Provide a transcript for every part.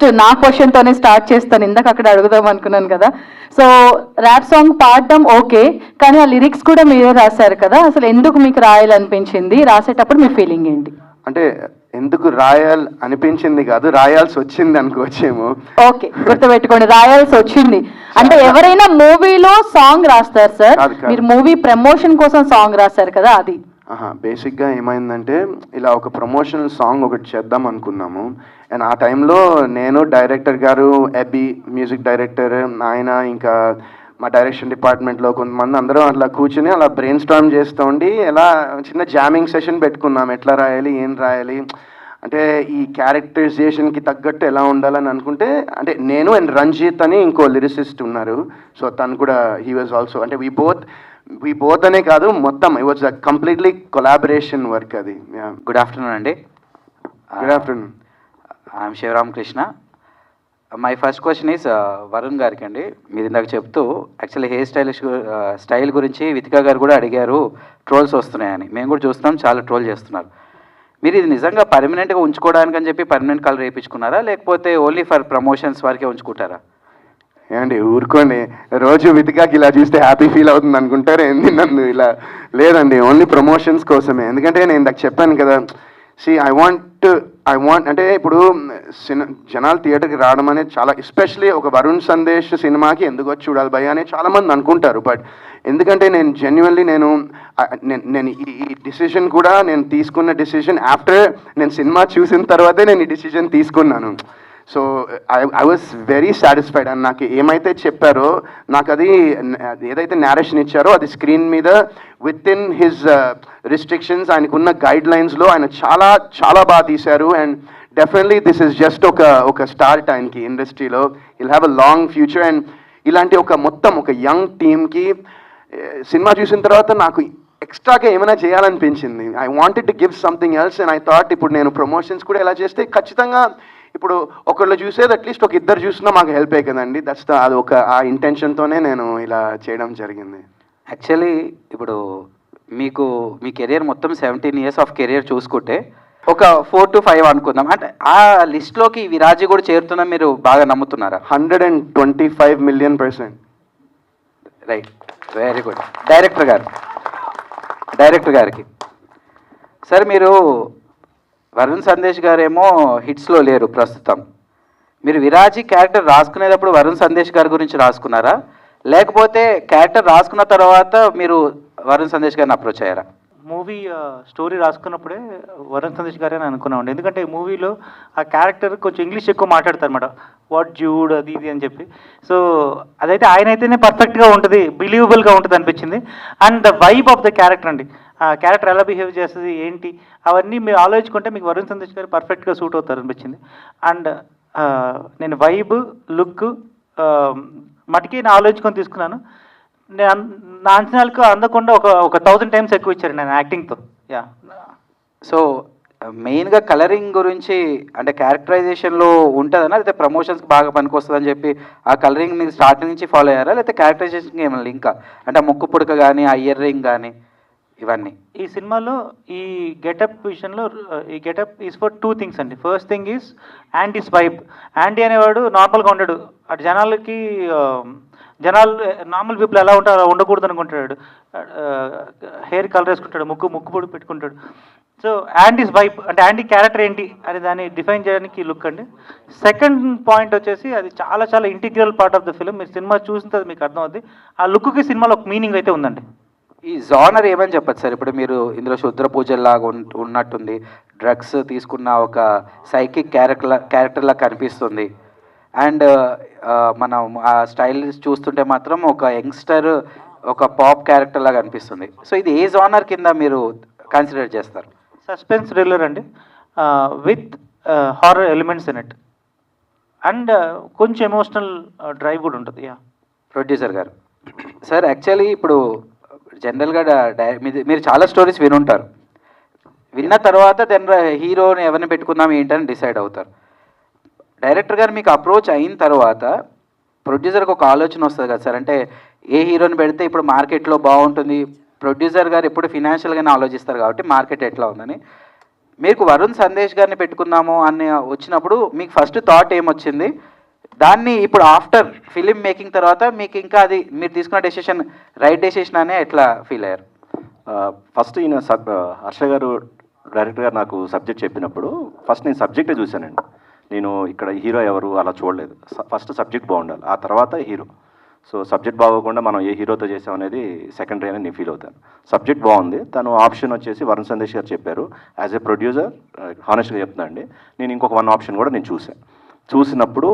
నా క్వశ్చన్ తోనే స్టార్ట్ చేస్తాను. ఇందాక అక్కడ అడుగుదాం అనుకున్నాను కదా. సో ర్యాప్ సాంగ్ పాడడం ఓకే, కానీ ఆ లిరిక్స్ కూడా మీరే రాశారు కదా, అసలు ఎందుకు మీకు రాయాలనిపించింది? రాసేటప్పుడు మీ ఫీలింగ్ ఏంటి? అంటే ఎందుకు రాయాలి అనిపించింది కాదు, రాయాల్సి వచ్చింది అనుకోవచ్చేమో. ఓకే, గుర్తుపెట్టుకోండి, రాయాల్సి వచ్చింది. అంటే ఎవరైనా మూవీలో సాంగ్ రాస్తారు సార్, మీరు మూవీ ప్రమోషన్ కోసం సాంగ్ రాశారు కదా, అది. బేసిక్గా ఏమైందంటే ఇలా ఒక ప్రమోషనల్ సాంగ్ ఒకటి చేద్దాం అనుకున్నాము. అండ్ ఆ టైంలో నేను, డైరెక్టర్ గారు, ఎబీ మ్యూజిక్ డైరెక్టర్, ఆయన, ఇంకా మా డైరెక్షన్ డిపార్ట్మెంట్లో కొంతమంది అందరం అట్లా కూర్చుని అలా బ్రెయిన్ స్టార్మ్ చేస్తూ ఉండి ఎలా చిన్న జామింగ్ సెషన్ పెట్టుకున్నాం. ఎట్లా రాయాలి, ఏం రాయాలి, అంటే ఈ క్యారెక్టరైజేషన్కి తగ్గట్టు ఎలా ఉండాలని అనుకుంటే, అంటే నేను అండ్ రంజిత్ అని ఇంకో లిరిసిస్ట్ ఉన్నారు. సో తను కూడా హీ వాజ్ ఆల్సో, అంటే వీ బోత్ అనే కాదు, మొత్తం it was a completely collaboration work అది. గుడ్ ఆఫ్టర్నూన్ అండి. Good afternoon. I'm Sivaramakrishna. My first question is Varun గారికి అండి. మీరు ఇందాక చెప్తూ యాక్చువల్లీ హెయిర్ స్టైల్ గురించి వితికా గారు కూడా అడిగారు, ట్రోల్స్ వస్తున్నాయని. మేము కూడా చూస్తున్నాం, చాలా ట్రోల్ చేస్తున్నారు. మీరు ఇది నిజంగా పర్మనెంట్గా ఉంచుకోవడానికి అని చెప్పి పర్మనెంట్ కలర్ వేయించుకున్నారా, లేకపోతే ఓన్లీ ఫర్ ప్రమోషన్స్ వరకే ఉంచుకుంటారా? ఏమండి ఊరుకోండి, రోజు వితికాకి ఇలా చూస్తే హ్యాపీ ఫీల్ అవుతుంది అనుకుంటారు ఏంది నన్ను ఇలా? లేదండి, ఓన్లీ ప్రమోషన్స్ కోసమే. ఎందుకంటే నేను ఇందాక చెప్పాను కదా, ఐ వాంట్ అంటే ఇప్పుడు జనాలు థియేటర్కి రావడం అనేది చాలా, ఎస్పెషలీ ఒక వరుణ్ సందేశ్ సినిమాకి ఎందుకు వచ్చి చూడాలి భయ్య అని చాలామంది అనుకుంటారు. బట్ ఎందుకంటే నేను జెన్యున్లీ నేను ఈ డిసిజన్ కూడా నేను తీసుకున్న డిసిజన్ ఆఫ్టర్ నేను సినిమా చూసిన తర్వాతే నేను ఈ డిసిజన్ తీసుకున్నాను. So I was very satisfied. And నాకు ఏమైతే చెప్పారో, నాకు అది ఏదైతే నేరేషన్ ఇచ్చారో అది స్క్రీన్ మీద విత్ ఇన్ హిజ్ రిస్ట్రిక్షన్స్, ఆయనకున్న గైడ్ లైన్స్లో ఆయన చాలా చాలా బాగా తీశారు. And definitely this is just ఒక స్టార్ట్ ఆయనకి ఇండస్ట్రీలో. Will have a long future. And ఇలాంటి మొత్తం ఒక యంగ్ టీమ్కి సినిమా చూసిన తర్వాత నాకు ఎక్స్ట్రాగా ఏమైనా చేయాలనిపించింది. I wanted to give something else. And I thought ఇప్పుడు నేను ప్రమోషన్స్ కూడా ఎలా చేస్తే ఖచ్చితంగా ఇప్పుడు ఒకళ్ళు చూసేది అట్లీస్ట్ ఒక ఇద్దరు చూసినా మాకు హెల్ప్ అయ్యి కదండి. అది ఆ ఇంటెన్షన్తోనే నేను ఇలా చేయడం జరిగింది. యాక్చువల్లీ ఇప్పుడు మీ కెరియర్ మొత్తం 17 years ఆఫ్ కెరియర్ చూసుకుంటే ఒక 4 to 5 అనుకుందాం, అంటే ఆ లిస్ట్లోకి విరాజీ కూడా చేరుతున్నా మీరు బాగా నమ్ముతున్నారా? 125 million%. Right, very good. Director గారికి సార్, మీరు వరుణ్ సందేశ్ గారేమో హిట్స్లో లేరు ప్రస్తుతం. మీరు విరాజీ క్యారెక్టర్ రాసుకునేటప్పుడు వరుణ్ సందేశ్ గారి గురించి రాసుకున్నారా, లేకపోతే క్యారెక్టర్ రాసుకున్న తర్వాత మీరు వరుణ్ సందేశ్ గారిని అప్రోచ్ అయ్యారా? మూవీ స్టోరీ రాసుకున్నప్పుడే వరుణ్ సందేశ్ గారే అనుకున్నామండి. ఎందుకంటే ఈ మూవీలో ఆ క్యారెక్టర్ కొంచెం ఇంగ్లీష్ ఎక్కువ మాట్లాడతారు అనమాట, వాట్ జూడ్ అది ఇది అని చెప్పి. సో అదైతే ఆయన అయితేనే పర్ఫెక్ట్గా ఉంటుంది, బిలీవబుల్గా ఉంటుంది అనిపించింది. And the vibe of the character అండి, ఆ క్యారెక్టర్ ఎలా బిహేవ్ చేస్తుంది ఏంటి అవన్నీ మీరు ఆలోచించుకుంటే మీకు వరుణ్ సందేశ్ గారు పర్ఫెక్ట్గా సూట్ అవుతారు అనిపించింది. అండ్ నేను వైబ్ లుక్ మటుకి నేను ఆలోచించుకొని తీసుకున్నాను. నేను నా అంచనాలకు అందకుండా ఒక 1000 times ఎక్కువ ఇచ్చారు నేను యాక్టింగ్తో. యా. సో మెయిన్గా కలరింగ్ గురించి అంటే క్యారెక్టరైజేషన్లో ఉంటుందనా, లేకపోతే ప్రమోషన్స్కి బాగా పనికొస్తుందని చెప్పి ఆ కలరింగ్ మీరు స్టార్టింగ్ నుంచి ఫాలో అయ్యారా, లేకపోతే క్యారెక్టరైజేషన్కి ఏమైనా లింకా, అంటే ఆ ముక్కు పుడక కానీ ఆ ఇయర్ రింగ్ కానీ ఇవన్నీ? ఈ సినిమాలో ఈ గెటప్ విషయంలో ఈ గెటప్ ఈజ్ ఫర్ 2 things అండి. First thing is యాండీస్ vibe. యాండీ అనేవాడు నార్మల్గా ఉండడు, అటు జనాలు నార్మల్ పీపుల్ ఎలా ఉంటారో అలా ఉండకూడదు అనుకుంటాడు. హెయిర్ కలర్ వేసుకుంటాడు, ముక్కు పొడి పెట్టుకుంటాడు. సో యాండీస్ వైబ్ అంటే యాండీ క్యారెక్టర్ ఏంటి అని దాన్ని డిఫైన్ చేయడానికి లుక్ అండి. సెకండ్ పాయింట్ వచ్చేసి అది చాలా చాలా integral part of the film. మీరు సినిమా చూసిన తర్వాత మీకు అర్థమవుతుంది ఆ లుక్కి సినిమాలో ఒక మీనింగ్ అయితే ఉందండి. ఈ జానర్ ఏమని చెప్పచ్చు సార్? ఇప్పుడు మీరు ఇందులో శుద్ర పూజల్లాగా ఉన్నట్టుంది, డ్రగ్స్ తీసుకున్న ఒక సైకిక్ క్యారెక్టర్లా కనిపిస్తుంది. అండ్ మనం ఆ స్టైల్ చూస్తుంటే మాత్రం ఒక యంగ్స్టర్, ఒక పాప్ క్యారెక్టర్ లాగా అనిపిస్తుంది. సో ఇది ఏ జానర్ కింద మీరు కన్సిడర్ చేస్తారు? సస్పెన్స్ థ్రిల్లర్ అండి, with horror elements in it. And కొంచెం ఎమోషనల్ డ్రైవ్ కూడా ఉంటుంది. యా. ప్రొడ్యూసర్ గారు సార్, యాక్చువల్లీ ఇప్పుడు జనరల్గా మీరు చాలా స్టోరీస్ వినుంటారు, విన్న తర్వాత హీరోని ఎవరిని పెట్టుకుందాం ఏంటని డిసైడ్ అవుతారు. డైరెక్టర్ గారు మీకు అప్రోచ్ అయిన తర్వాత ప్రొడ్యూసర్కి ఒక ఆలోచన వస్తుంది కదా సార్, అంటే ఏ హీరోని పెడితే ఇప్పుడు మార్కెట్లో బాగుంటుంది. ప్రొడ్యూసర్ గారు ఎప్పుడు ఫినాన్షియల్గానే ఆలోచిస్తారు కాబట్టి మార్కెట్ ఎట్లా ఉందని. మీకు వరుణ్ సందేశ్ గారిని పెట్టుకుందాము అని వచ్చినప్పుడు మీకు ఫస్ట్ థాట్ ఏమొచ్చింది, దాన్ని ఇప్పుడు ఆఫ్టర్ ఫిలిం మేకింగ్ తర్వాత మీకు ఇంకా అది మీరు తీసుకున్న డెసిషన్ రైట్ డెసిషన్ అనే ఎట్లా ఫీల్ అయ్యారు? ఫస్ట్ ఈయన హర్ష గారు డైరెక్టర్ గారు నాకు సబ్జెక్ట్ చెప్పినప్పుడు ఫస్ట్ నేను సబ్జెక్టే చూశానండి. నేను ఇక్కడ హీరో ఎవరు అలా చూడలేదు. ఫస్ట్ సబ్జెక్ట్ బాగుండాలి, ఆ తర్వాత హీరో. సో సబ్జెక్ట్ బాగోకుండా మనం ఏ హీరోతో చేసాం అనేది సెకండరీ అని నేను ఫీల్ అవుతాను. సబ్జెక్ట్ బాగుంది, తను ఆప్షన్ వచ్చేసి వరుణ్ సందేశ్ గారు చెప్పారు. యాజ్ ఏ ప్రొడ్యూసర్ హానెస్ట్గా చెప్తున్నా అండి, నేను ఇంకొక 1 ఆప్షన్ కూడా నేను చూసినప్పుడు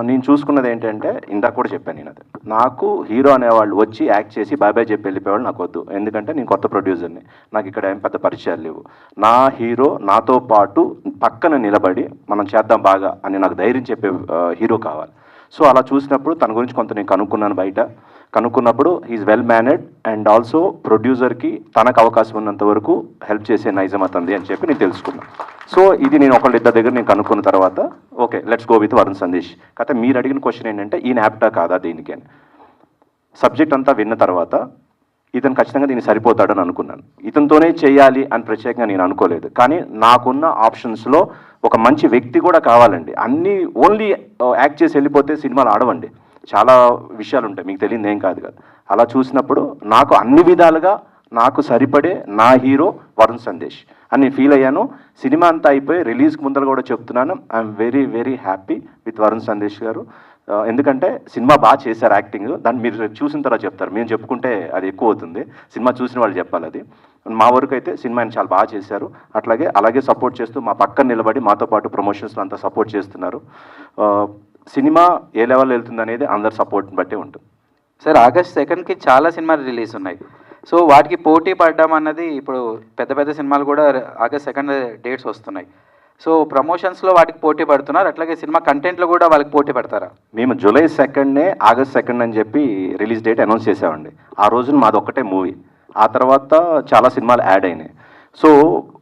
నేను చూసుకున్నది ఏంటంటే ఇందాక కూడా చెప్పాను నేను, అదే నాకు హీరో అనేవాళ్ళు వచ్చి యాక్ట్ చేసి బాయ్ బాయ్ చెప్పి వెళ్ళిపోయేవాళ్ళు నాకు వద్దు. ఎందుకంటే నేను కొత్త ప్రొడ్యూసర్ని, నాకు ఇక్కడ ఏం పెద్ద పరిచయాలు లేవు. నా హీరో నాతో పాటు పక్కన నిలబడి మనం చేద్దాం బాగా అని నాకు ధైర్యం చెప్పే హీరో కావాలి. సో అలా చూసినప్పుడు తన గురించి కొంత నేను కనుక్కున్నాను బయట. కనుక్కున్నప్పుడు he is well mannered and also ప్రొడ్యూసర్కి తనకు అవకాశం ఉన్నంత వరకు హెల్ప్ చేసే నైజం అతంది అని చెప్పి నేను తెలుసుకున్నాను. సో ఇది నేను ఒకళ్ళిద్దరి దగ్గర నేను కనుక్కున్న తర్వాత okay let's go with Varun Sandesh. కాకపోతే మీరు అడిగిన క్వశ్చన్ ఏంటంటే ఈయన యాప్టా కాదా దీనికి అని. సబ్జెక్ట్ అంతా విన్న తర్వాత ఇతను ఖచ్చితంగా దీన్ని సరిపోతాడని అనుకున్నాను. ఇతనితోనే చేయాలి అని ప్రత్యేకంగా నేను అనుకోలేదు. కానీ నాకున్న ఆప్షన్స్లో ఒక మంచి వ్యక్తి కూడా కావాలండి. అన్నీ ఓన్లీ యాక్ట్ చేసి వెళ్ళిపోతే సినిమాలు ఆడవండి, చాలా విషయాలు ఉంటాయి, మీకు తెలియదు ఏం కాదు కదా. అలా చూసినప్పుడు నాకు అన్ని విధాలుగా నాకు సరిపడే నా హీరో వరుణ్ సందేశ్ అని ఫీల్ అయ్యాను. సినిమా అంతా అయిపోయి రిలీజ్కి ముందర కూడా చెప్తున్నాను, I'm very very happy with Varun Sandesh గారు. ఎందుకంటే సినిమా బాగా చేశారు యాక్టింగ్, దాన్ని మీరు చూసిన తర్వాత చెప్తారు, మేము చెప్పుకుంటే అది ఎక్కువ అవుతుంది, సినిమా చూసిన వాళ్ళు చెప్పాలి అది. మా వరకు అయితే సినిమా ఆయన చాలా బాగా చేశారు. అలాగే సపోర్ట్ చేస్తూ మా పక్కన నిలబడి మాతో పాటు ప్రమోషన్స్లో అంతా సపోర్ట్ చేస్తున్నారు. సినిమా ఏ లెవెల్ వెళ్తుంది అనేది అందరి సపోర్ట్ని బట్టే ఉంటుంది. సార్ ఆగస్ట్ 2కి చాలా సినిమాలు రిలీజ్ ఉన్నాయి. సో వాటికి పోటీ పడ్డం అన్నది ఇప్పుడు పెద్ద పెద్ద సినిమాలు కూడా ఆగస్ట్ 2 డేట్స్ వస్తున్నాయి. సో ప్రమోషన్స్లో వాటికి పోటీ పడుతున్నారు, అట్లాగే సినిమా కంటెంట్లో కూడా వాళ్ళకి పోటీ పడతారా? మేము జూలై 2 ఆగస్ట్ 2 అని చెప్పి రిలీజ్ డేట్ అనౌన్స్ చేసామండి. ఆ రోజున మాది ఒక్కటే మూవీ, ఆ తర్వాత చాలా సినిమాలు యాడ్ అయినాయి. సో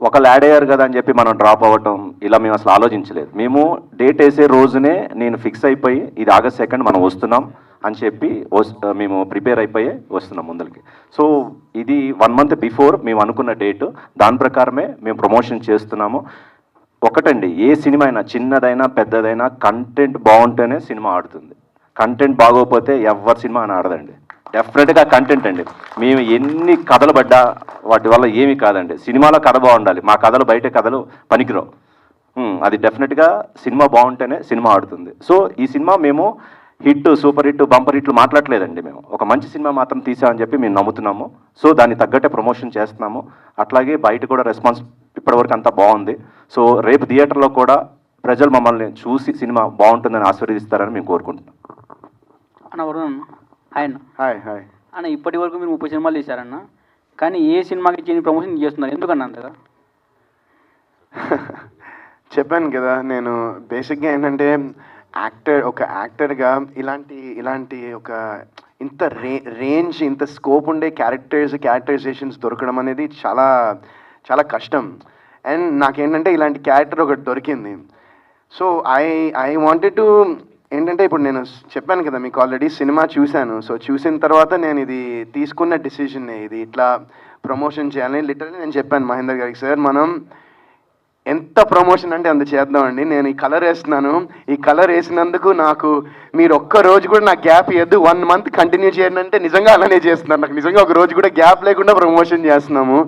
ఒకళ్ళు యాడ్ అయ్యారు కదా అని చెప్పి మనం డ్రాప్ అవ్వటం ఇలా మేము అసలు ఆలోచించలేదు. మేము డేట్ వేసే రోజునే నేను ఫిక్స్ అయిపోయి ఇది ఆగస్ట్ 2 మనం వస్తున్నాం అని చెప్పి మేము ప్రిపేర్ అయిపోయి వస్తున్నాం ముందరికి. సో ఇది 1 మంత్ బిఫోర్ మేము అనుకున్న డేట్, దాని ప్రకారమే మేము ప్రమోషన్ చేస్తున్నాము. ఒకటండి, ఏ సినిమా అయినా చిన్నదైనా పెద్దదైనా కంటెంట్ బాగుంటేనే సినిమా ఆడుతుంది. కంటెంట్ బాగోకపోతే ఎవరి సినిమా అని ఆడదండి. డెఫినెట్గా కంటెంట్ అండి. మేము ఎన్ని కథలు పడ్డా వాటి వల్ల ఏమీ కాదండి. సినిమాలో కథ బాగుండాలి, మా కథలు బయట కథలు పనికిరావు. అది డెఫినెట్గా సినిమా బాగుంటేనే సినిమా ఆడుతుంది. సో ఈ సినిమా మేము హిట్, సూపర్ హిట్, బంపర్ హిట్లు మాట్లాడలేదండి. మేము ఒక మంచి సినిమా మాత్రం తీసామని చెప్పి మేము నమ్ముతున్నాము. సో దాన్ని తగ్గట్టే ప్రమోషన్ చేస్తున్నాము. అట్లాగే బయట కూడా రెస్పాన్స్ ఇప్పటివరకు అంతా బాగుంది. సో రేపు థియేటర్లో కూడా ప్రజలు మమ్మల్ని చూసి సినిమా బాగుంటుందని ఆశీర్వదిస్తారని మేము కోరుకుంటున్నాం. అన్న వరుణ్ హాయ్ అన్న. హాయ్ హాయ్ అన్న ఇప్పటి వరకు మీరు 30 సినిమాలు తీశారన్న, కానీ ఏ సినిమాకి చేయని ప్రమోషన్ చేస్తున్నారు, ఎందుకన్నా అంతగా? చెప్పాను కదా, నేను బేసిక్గా ఏంటంటే ఒక యాక్టర్గా ఇలాంటి ఒక ఇంత రేంజ్, ఇంత స్కోప్ ఉండే క్యారెక్టరైజేషన్స్ దొరకడం అనేది చాలా చాలా కష్టం. అండ్ నాకేంటంటే ఇలాంటి క్యారెక్టర్ ఒకటి దొరికింది. సో ఐ వాంటెడ్ టు ఏంటంటే ఇప్పుడు నేను చెప్పాను కదా మీకు ఆల్రెడీ సినిమా చూశాను. సో చూసిన తర్వాత నేను ఇది తీసుకున్న డిసిజన్, ఇది ఇట్లా ప్రమోషన్ చేయాలని లిటరల్లీ నేను చెప్పాను మహేందర్ గారికి, సార్ మనం ఎంత ప్రమోషన్ అంటే అంత చేద్దామండి. నేను ఈ కలర్ వేస్తున్నాను, ఈ కలర్ వేసినందుకు నాకు మీరు ఒక్క రోజు కూడా నాకు గ్యాప్ ఇవ్వద్దు, 1 మంత్ కంటిన్యూ చేయండి అంటే నిజంగా అలానే చేస్తున్నారు. నాకు నిజంగా ఒక రోజు కూడా గ్యాప్ లేకుండా ప్రమోషన్ చేస్తున్నాము.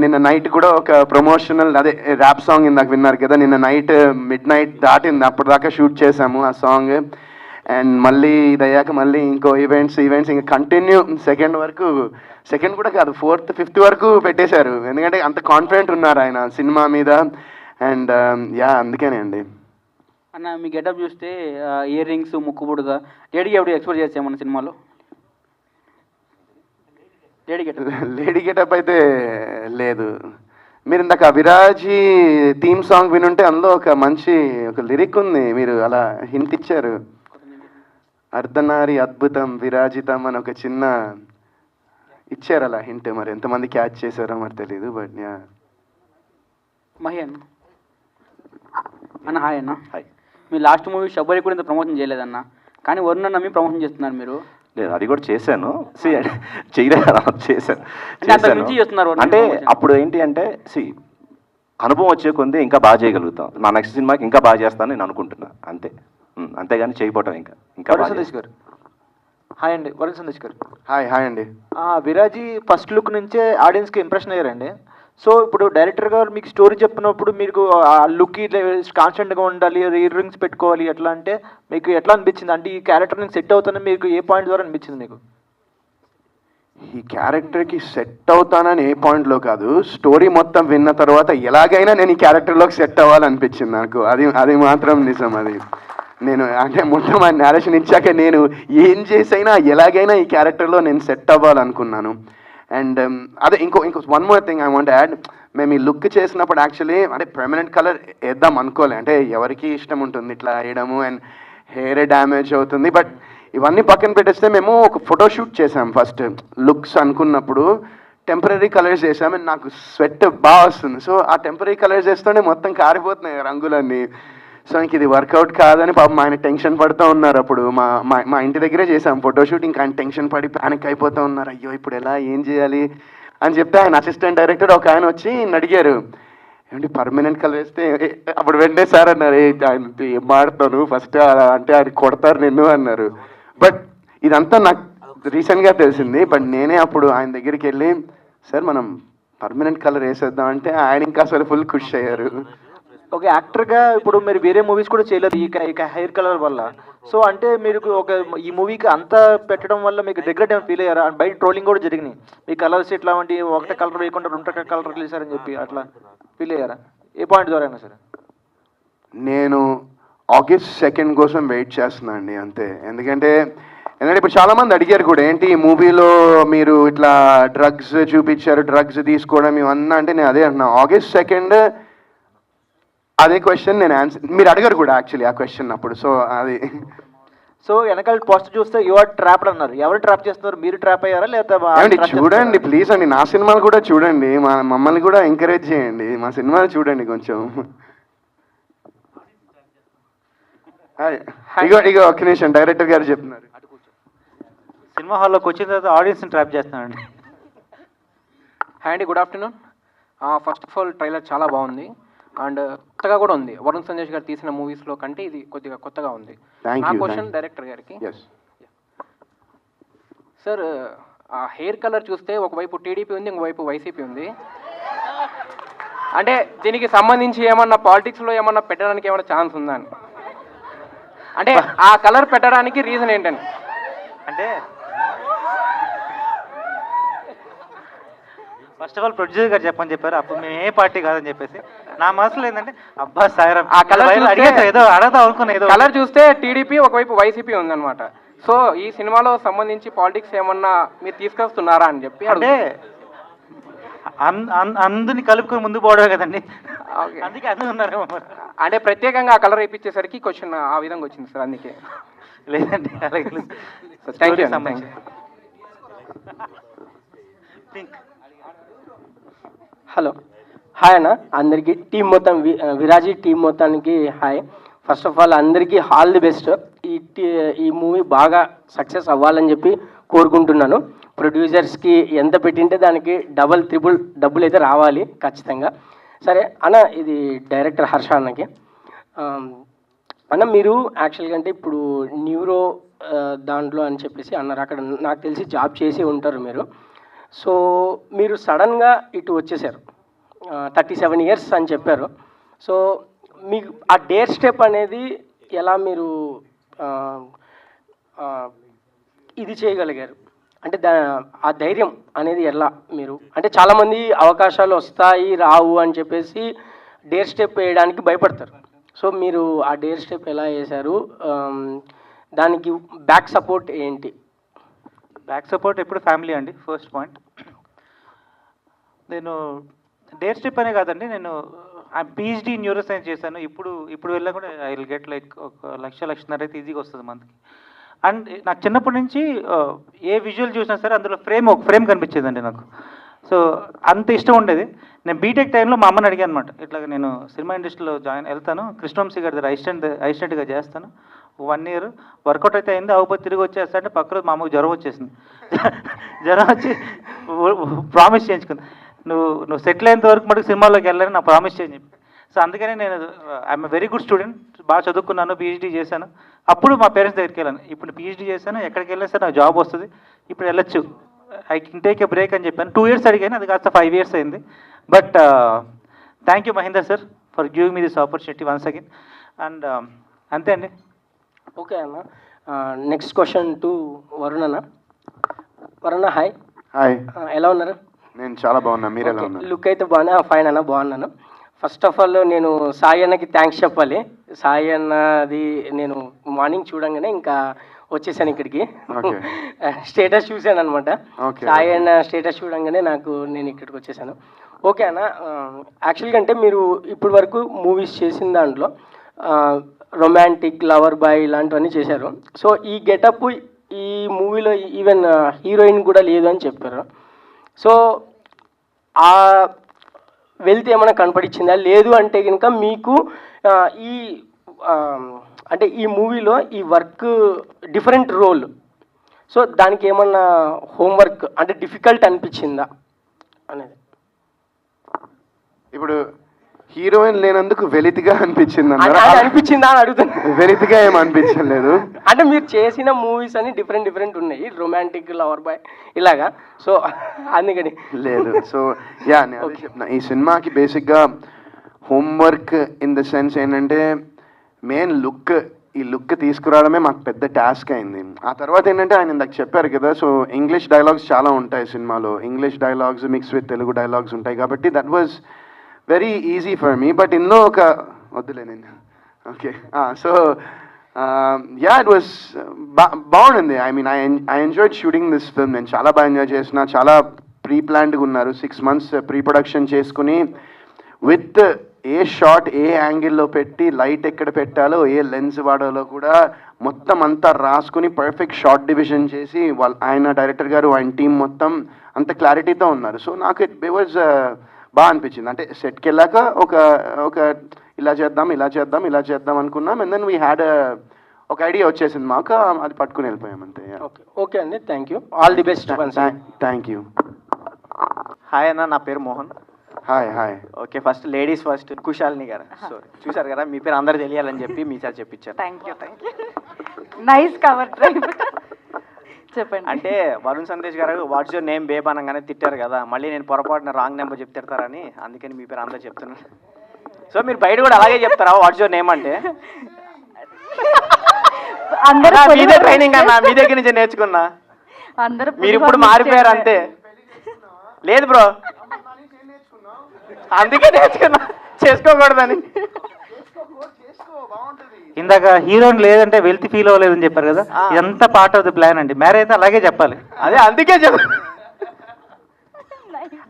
నిన్న నైట్ కూడా ఒక ప్రమోషనల్ అదే ర్యాప్ సాంగ్ ఇందాక విన్నారు కదా, నిన్న నైట్ మిడ్-నైట్ దాటింది, అప్పటిదాకా షూట్ చేశాము ఆ సాంగ్. అండ్ మళ్ళీ ఇది అయ్యాక మళ్ళీ ఇంకో ఈవెంట్స్ ఇంకా కంటిన్యూ సెకండ్ కూడా కాదు 4th 5th వరకు పెట్టేశారు. ఎందుకంటే అంత కాన్ఫిడెంట్ ఉన్నారు ఆయన సినిమా మీద. అండ్ అందుకేనే అండి. అన్న మీ గెటప్ చూస్తే ఇయర్ రింగ్స్, ముక్కుపుడుగా లేడీకి ఎప్పుడు ఎక్స్పెక్ట్ చేస్తాం మన సినిమాలో? లేడీ గెటప్ అయితే లేదు. మీరు ఇందాక విరాజీ థీమ్ సాంగ్ వినుంటే అందులో ఒక మంచి లిరిక్ ఉంది, మీరు అలా హింట్ ఇచ్చారు, అర్ధనారి అద్భుతం విరాజితం అని ఒక చిన్న ఇచ్చారు అలా హింట్. మరి ఎంతమంది క్యాచ్ చేశారో మరి తెలీదు. బట్ మహి అన్న హాయ్ అన్న. హాయ్. మీ లాస్ట్ మూవీ శబరి కూడా ఇంత ప్రమోషన్ చేయలేదన్న, కానీ వరుణ్ అన్న మీ ప్రమోషన్ చేస్తున్నారు మీరు. లేదు అది కూడా చేశాను, చేయలేదు చేశాను. అంటే అంతకు మించి చేస్తున్నారు. అంటే అప్పుడు ఏంటి అంటే అనుభవం వచ్చే కొంది ఇంకా బాగా చేయగలుగుతాం. నా నెక్స్ట్ సినిమాకి ఇంకా బాగా చేస్తానని నేను అనుకుంటున్నా, అంతే. అంతేగాని చేయకపోవటం ఇంకా వరుణ్ బాగా సందేశ్ గారు. హాయ్ అండి, వరుణ్ సందేశ్ గారు. హాయ్ అండి. విరాజీ ఫస్ట్ లుక్ నుంచే ఆడియన్స్కి ఇంప్రెషన్ అయ్యారండి. సో ఇప్పుడు డైరెక్టర్ గారు మీకు స్టోరీ చెప్పినప్పుడు మీకు ఆ లుక్ కాన్స్టెంట్గా ఉండాలి, ఇయర్ రింగ్స్ పెట్టుకోవాలి ఎట్లా అంటే మీకు ఎట్లా అనిపించింది? అంటే ఈ క్యారెక్టర్ నేను సెట్ అవుతానని మీకు ఏ పాయింట్ ద్వారా అనిపించింది మీకు? ఈ క్యారెక్టర్కి సెట్ అవుతానని ఏ పాయింట్లో కాదు, స్టోరీ మొత్తం విన్న తర్వాత ఎలాగైనా నేను ఈ క్యారెక్టర్లోకి సెట్ అవ్వాలనిపించింది నాకు. అది మాత్రం నిజం. అది నేను అంటే మొత్తం ఆ నేరేషన్ ఇచ్చాక నేను ఏం చేసైనా ఎలాగైనా ఈ క్యారెక్టర్లో నేను సెట్ అవ్వాలనుకున్నాను. అండ్ అదే ఇంకో one more thing I want add. మేము ఈ లుక్ చేసినప్పుడు యాక్చువల్లీ అంటే పర్మనెంట్ కలర్ వేద్దాం అనుకోలే. అంటే ఎవరికి ఇష్టం ఉంటుంది ఇట్లా వేయడము, అండ్ హెయిర్ డ్యామేజ్ అవుతుంది. బట్ ఇవన్నీ పక్కన పెట్టేస్తే మేము ఒక ఫోటోషూట్ చేసాం ఫస్ట్ లుక్స్ అనుకున్నప్పుడు. టెంపరీ కలర్స్ వేసాం, అండ్ నాకు స్వెట్ బాగా వస్తుంది. సో ఆ టెంపరీ కలర్స్ వేస్తూనే మొత్తం కారిపోతున్నాయి రంగులన్నీ. సో ఇంక ఇది వర్కౌట్ కాదని పాపం ఆయన టెన్షన్ పడుతూ ఉన్నారు. అప్పుడు మా ఇంటి దగ్గరే చేసాం ఫోటోషూట్. ఇంకా ఆయన టెన్షన్ పడి ప్యానిక్ అయిపోతూ ఉన్నారు, అయ్యో ఇప్పుడు ఎలా ఏం చేయాలి అని చెప్తే ఆయన అసిస్టెంట్ డైరెక్టర్ ఒక ఆయన వచ్చి అడిగారు, ఏమంటే పర్మనెంట్ కలర్ వేస్తే అప్పుడు వెంటనే సార్ అన్నారు, ఆయన ఏం మాడతాను ఫస్ట్ అంటే ఆయన కొడతారు నిన్ను అన్నారు. బట్ ఇదంతా నాకు రీసెంట్గా తెలిసింది. బట్ నేనే అప్పుడు ఆయన దగ్గరికి వెళ్ళి, సార్ మనం పర్మనెంట్ కలర్ వేసేద్దాం అంటే ఆయన ఇంకా అసలు ఫుల్ ఖుషి అయ్యారు. ఒక యాక్టర్గా ఇప్పుడు మీరు వేరే మూవీస్ కూడా చేయలేదు ఈ హెయిర్ కలర్ వల్ల. సో అంటే మీరు ఈ మూవీకి అంతా పెట్టడం వల్ల మీకు రిగ్రెట్ ఏమైనా ఫీల్ అయ్యారా? బయట ట్రోలింగ్ కూడా జరిగినాయి, మీ కలర్స్ ఇట్లా వంటి ఒకటే కలర్ వేయకుండా రెండు కలర్ వేసారని చెప్పి అట్లా ఫీల్ అయ్యారా? ఏ పాయింట్ ద్వారా అయినా సరే. నేను August 2 కోసం వెయిట్ చేస్తున్నా అండి, అంతే. ఎందుకంటే ఇప్పుడు చాలామంది అడిగారు కూడా, ఏంటి ఈ మూవీలో మీరు ఇట్లా డ్రగ్స్ చూపించారు, డ్రగ్స్ తీసుకోవడం ఇవన్నీ. అంటే నేను అదే అంటున్నా, August 2 అదే క్వశ్చన్ నేను ఆన్సర్ మీరు అడిగారు కూడా యాక్చువల్లీ ఆ క్వశ్చన్ అప్పుడు. సో అది సో వెనకాల పోస్ట్ చూస్తే యు ఆర్ ట్రాప్డ్ అన్నారు. ఎవరు ట్రాప్ చేస్తున్నారు? మీరు ట్రాప్ అయ్యారా లేదా? చూడండి ప్లీజ్ అండి, నా సినిమాలు కూడా చూడండి, మమ్మల్ని కూడా ఎంకరేజ్ చేయండి, మా సినిమాలు చూడండి కొంచెం. ఇగో ఒక్క నిమిషం, డైరెక్టర్ గారు చెప్తున్నారు. సినిమా హాల్లోకి వచ్చిన తర్వాత ఆడియన్స్ని ట్రాప్ చేస్తున్నానండి. హాయ్ అండి, good afternoon. First of all trailer చాలా బాగుంది అండ్ కొత్తగా కూడా ఉంది. వరుణ్ సందేశ్ గారు తీసిన మూవీస్లో కంటే ఇది కొద్దిగా కొత్తగా ఉంది. నా క్వశ్చన్ డైరెక్టర్ గారికి, సార్ ఆ హెయిర్ కలర్ చూస్తే ఒకవైపు టీడీపీ ఉంది, ఇంకోవైపు వైసీపీ ఉంది. అంటే దీనికి సంబంధించి ఏమన్నా పాలిటిక్స్లో ఏమన్నా పెట్టడానికి ఏమన్నా ఛాన్స్ ఉందా అని? అంటే ఆ కలర్ పెట్టడానికి రీజన్ ఏంటండి? అంటే ఫస్ట్ ఆఫ్ ఆల్ ప్రొడ్యూసర్ గారు చెప్పని చెప్పారు, అప్పుడు మేము ఏ పార్టీ కాదని చెప్పేసి. నా మనసులో ఏంటంటే అబ్బా సాయిరామ్ ఆ కలర్ ఏదో అడగదాం అనుకున్నా, ఏదో కలర్ చూస్తే టీడీపీ ఒకవైపు వైసీపీ ఉందన్నమాట. సో ఈ సినిమాలో సంబంధించి పాలిటిక్స్ ఏమన్నా మీరు తీసుకొస్తున్నారా అని చెప్పి. అంటే అందుని కలుపుకొని ముందు పోవడమే కదండి, అందుకే అందరూ ఉన్నారు. అంటే ప్రత్యేకంగా ఆ కలర్ వేయించేసరికి క్వశ్చన్ ఆ విధంగా వచ్చింది సార్, అందుకే. లేదండి అలాగే. Thank you. హలో, హాయ్ అన్న అందరికీ, టీం మొత్తం విరాజీ టీం మొత్తానికి హాయ్. ఫస్ట్ ఆఫ్ ఆల్ అందరికీ ఆల్ ది బెస్ట్. ఈ మూవీ బాగా సక్సెస్ అవ్వాలని చెప్పి కోరుకుంటున్నాను. ప్రొడ్యూసర్స్కి ఎంత పెట్టింటే దానికి డబల్ త్రిబుల్ డబ్బులు అయితే రావాలి ఖచ్చితంగా. సరే అన్న, ఇది డైరెక్టర్ హర్ష అన్నకి. అన్న మీరు యాక్చువల్గా అంటే ఇప్పుడు న్యూరో దాంట్లో అని చెప్పేసి అన్నారు, అక్కడ నాకు తెలిసి జాబ్ చేసి ఉంటారు మీరు. సో మీరు సడన్గా ఇటు వచ్చేసారు, 37 ఇయర్స్ అని చెప్పారు. సో మీకు ఆ డేర్ స్టెప్ అనేది ఎలా మీరు ఇది చేయగలిగారు? అంటే ఆ ధైర్యం అనేది ఎలా మీరు, అంటే చాలామంది అవకాశాలు వస్తాయి రావు అని చెప్పేసి డేర్ స్టెప్ వేయడానికి భయపడతారు. సో మీరు ఆ డేర్ స్టెప్ ఎలా వేశారు? దానికి బ్యాక్ సపోర్ట్ ఏంటి? బ్యాక్ సపోర్ట్ ఎప్పుడు ఫ్యామిలీ అండి, ఫస్ట్ పాయింట్. నేను డేర్ స్టెప్ అనే కాదండి, నేను PhD న్యూరో సైన్స్ చేశాను. ఇప్పుడు వెళ్ళా కూడా ఐ విల్ గెట్ లైక్ 1,00,000-1,50,000 అయితే ఈజీగా వస్తుంది మంత్కి. అండ్ నాకు చిన్నప్పటి నుంచి ఏ విజువల్ చూసినా సరే అందులో ఒక ఫ్రేమ్ కనిపించేదండి నాకు. సో అంత ఇష్టం ఉండేది. నేను బీటెక్ టైంలో మా అమ్మని అడిగాను అనమాట, ఇట్లాగ నేను సినిమా ఇండస్ట్రీలో వెళ్తాను, కృష్ణవంశీ గారి దగ్గర అసిస్టెంట్గా చేస్తాను, 1 ఇయర్ వర్కౌట్ అయితే అయింది, అవ్వకపోతే తిరిగి వచ్చేస్తా అంటే పక్క రోజు మా అమ్మకు జ్వరం వచ్చేసింది. జ్వరం వచ్చి ప్రామిస్ చేయించుకుంది. నువ్వు సెటిల్ అయ్యేంత వరకు మటుకు సినిమాలోకి వెళ్ళాలని నా ప్రామిస్ చేయని చెప్పి. సో అందుకనే నేను ఐఎమ్ వెరీ గుడ్ స్టూడెంట్, బాగా చదువుకున్నాను, పిహెచ్డీ చేశాను. అప్పుడు మా పేరెంట్స్ దగ్గరికి వెళ్ళాను. ఇప్పుడు పిహెచ్డీ చేశాను, ఎక్కడికి వెళ్ళినా సరే నాకు జాబ్ వస్తుంది, ఇప్పుడు వెళ్ళొచ్చు, I can take a break అని చెప్పాను. 2 years అడిగాను, అది కాస్త 5 years అయింది. But thank you Mahender sir for giving me this opportunity once again. And అంతే అండి. ఓకే అన్న, నెక్స్ట్ క్వశ్చన్ టు వరుణ్ అన్న. వరుణ హాయ్. హాయ్, ఎలా ఉన్నారు? నేను చాలా బాగున్నా, మీరు ఎలా ఉన్నారు? లుక్ అయితే బాగున్నా, ఫైన్ అన్న, బాగున్నాను. ఫస్ట్ ఆఫ్ ఆల్ నేను సాయి అన్నకి థ్యాంక్స్ చెప్పాలి. సాయి అన్నది నేను మార్నింగ్ చూడంగానే ఇంకా వచ్చేసాను ఇక్కడికి. స్టేటస్ చూశాను అనమాట. సాయి అన్న స్టేటస్ చూడంగానే నేను ఇక్కడికి వచ్చేసాను. ఓకే అన్న, యాక్చువల్గా అంటే మీరు ఇప్పటి వరకు మూవీస్ చేసిన దాంట్లో రొమాంటిక్, లవర్ బాయ్ ఇలాంటివన్నీ చేశారు. సో ఈ గెటప్ ఈ మూవీలో ఈవెన్ హీరోయిన్ కూడా లేదు అని చెప్పారు. సో ఆ వెళ్తే ఏమైనా కనపడిచ్చిందా? లేదు అంటే కనుక మీకు ఈ అంటే ఈ మూవీలో ఈ వర్క్ డిఫరెంట్ రోల్, సో దానికి ఏమన్నా హోంవర్క్ అంటే డిఫికల్ట్ అనిపించిందా అనేది? ఇప్పుడు హీరోయిన్ లేనందుకు వెలితిగా అనిపించింది అనిపించిందా అని అడుగుతున్నా. వెలితిగా ఏం అనిపించలేదు. అంటే మీరు చేసిన మూవీస్ అని డిఫరెంట్ ఉన్నాయి, రొమాంటిక్, లవర్ బాయ్ ఇలాగా. సో అందుకని లేదు. సో యా, నేను అదే చెప్తున్నా, ఈ సినిమాకి బేసిక్గా హోంవర్క్ ఇన్ ద సెన్స్ ఏంటంటే మెయిన్ లుక్, ఈ లుక్ తీసుకురావడమే మాకు పెద్ద టాస్క్ అయింది. ఆ తర్వాత ఏంటంటే ఆయన ఇందాక చెప్పారు కదా, సో ఇంగ్లీష్ డైలాగ్స్ చాలా ఉంటాయి సినిమాలో, English dialogues mix with Telugu dialogues ఉంటాయి కాబట్టి that was very easy for me. But ఇందులో ఒక వద్దులే నేను okay. So yeah, it was బాగుంది. I mean I enjoyed shooting this film. నేను చాలా బాగా ఎంజాయ్ చేసిన, చాలా ప్రీ ప్లాన్డ్గా ఉన్నారు. 6 months ప్రీ ప్రొడక్షన్ చేసుకుని విత్ ఏ షాట్ ఏ యాంగిల్లో పెట్టి, లైట్ ఎక్కడ పెట్టాలో, ఏ లెన్స్ వాడాలో కూడా మొత్తం అంతా రాసుకుని పర్ఫెక్ట్ షార్ట్ డివిజన్ చేసి ఆయన డైరెక్టర్ గారు, ఆయన టీం మొత్తం అంత క్లారిటీతో ఉన్నారు. సో నాకు ఇట్ వాజ్ బాగా అనిపించింది. అంటే సెట్కి వెళ్ళాక ఒక ఇలా చేద్దాం అనుకున్నాం. అండ్ దెన్ వీ హ్యాడ్ ఒక ఐడియా వచ్చేసింది మాకు, అది పట్టుకుని వెళ్ళిపోయాం అంతే. ఓకే అండి, thank you, all the best. Thank you. Hi అన్న, నా పేరు Mohan. Hi. Okay, first ladies first. Kushalini గారు, సారీ, చూశారు కదా, మీ పేరు అందరు తెలియాలని చెప్పి మీ సార్ చెప్పించారు. Thank you. Nice cover drive. చెప్పండి. అంటే వరుణ్ సందేశ్ గారు వాట్స్ యువర్ నేమ్ బేబ్ అనగానే తిట్టారు కదా, మళ్ళీ నేను పొరపాటున రాంగ్ నెంబర్ చెప్తారని, అందుకని మీ పేరు అందరూ చెప్తున్నాను. సో మీరు బయట కూడా అలాగే చెప్తారా వాట్స్ యువర్ నేమ్ అంటే? మీదే ట్రైనింగ్ అన్న, మీ దగ్గర నుంచి నేర్చుకున్నా. మీరు ఇప్పుడు మారిపోయారు అంతే. లేదు బ్రో, అందుకే నేర్చుకున్నా, చేసుకోకూడదని. ఇందాక హీరోయిన్ లేదంటే వెల్త్ ఫీల్ అవ్వలేదని చెప్పారు కదా, ఎంత పార్ట్ ఆఫ్ ది ప్లాన్ అండి. మ్యారేజ్ అయితే అలాగే చెప్పాలి. అదే అందుకే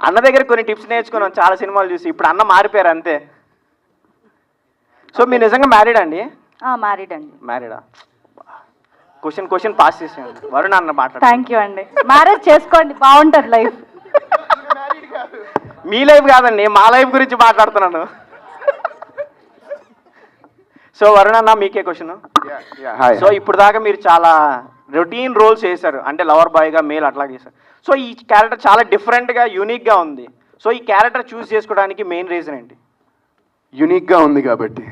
అన్న దగ్గర కొన్ని టిప్స్ నేర్చుకున్నాం చాలా సినిమాలు చూసి. ఇప్పుడు అన్న మారిపోయారు అంతే. సో మీరు నిజంగా మ్యారీడ్ అండి? మ్యారీడ్ అండి. మ్యారీడా? క్వశ్చన్ పాస్ చేసేయండి. వరుణ్ అన్న మాట్లాడు. థ్యాంక్ యూ అండి. మ్యారేజ్ చేసుకోండి, బాగుంటుంది లైఫ్. మీ లైఫ్ కాదండి, మా లైఫ్ గురించి మాట్లాడుతున్నాను. సో వరుణ్ అన్న, మీకే క్వశ్చన్. సో ఇప్పుడు దాకా మీరు చాలా రొటీన్ రోల్స్ చేశారు, అంటే లవర్ బాయ్గా మేల్ అట్లా చేశారు. సో ఈ క్యారెక్టర్ చాలా డిఫరెంట్గా యూనిక్గా ఉంది. సో ఈ క్యారెక్టర్ చూస్ చేసుకోవడానికి మెయిన్ రీజన్ ఏంటి? యూనిక్గా ఉంది కాబట్టి.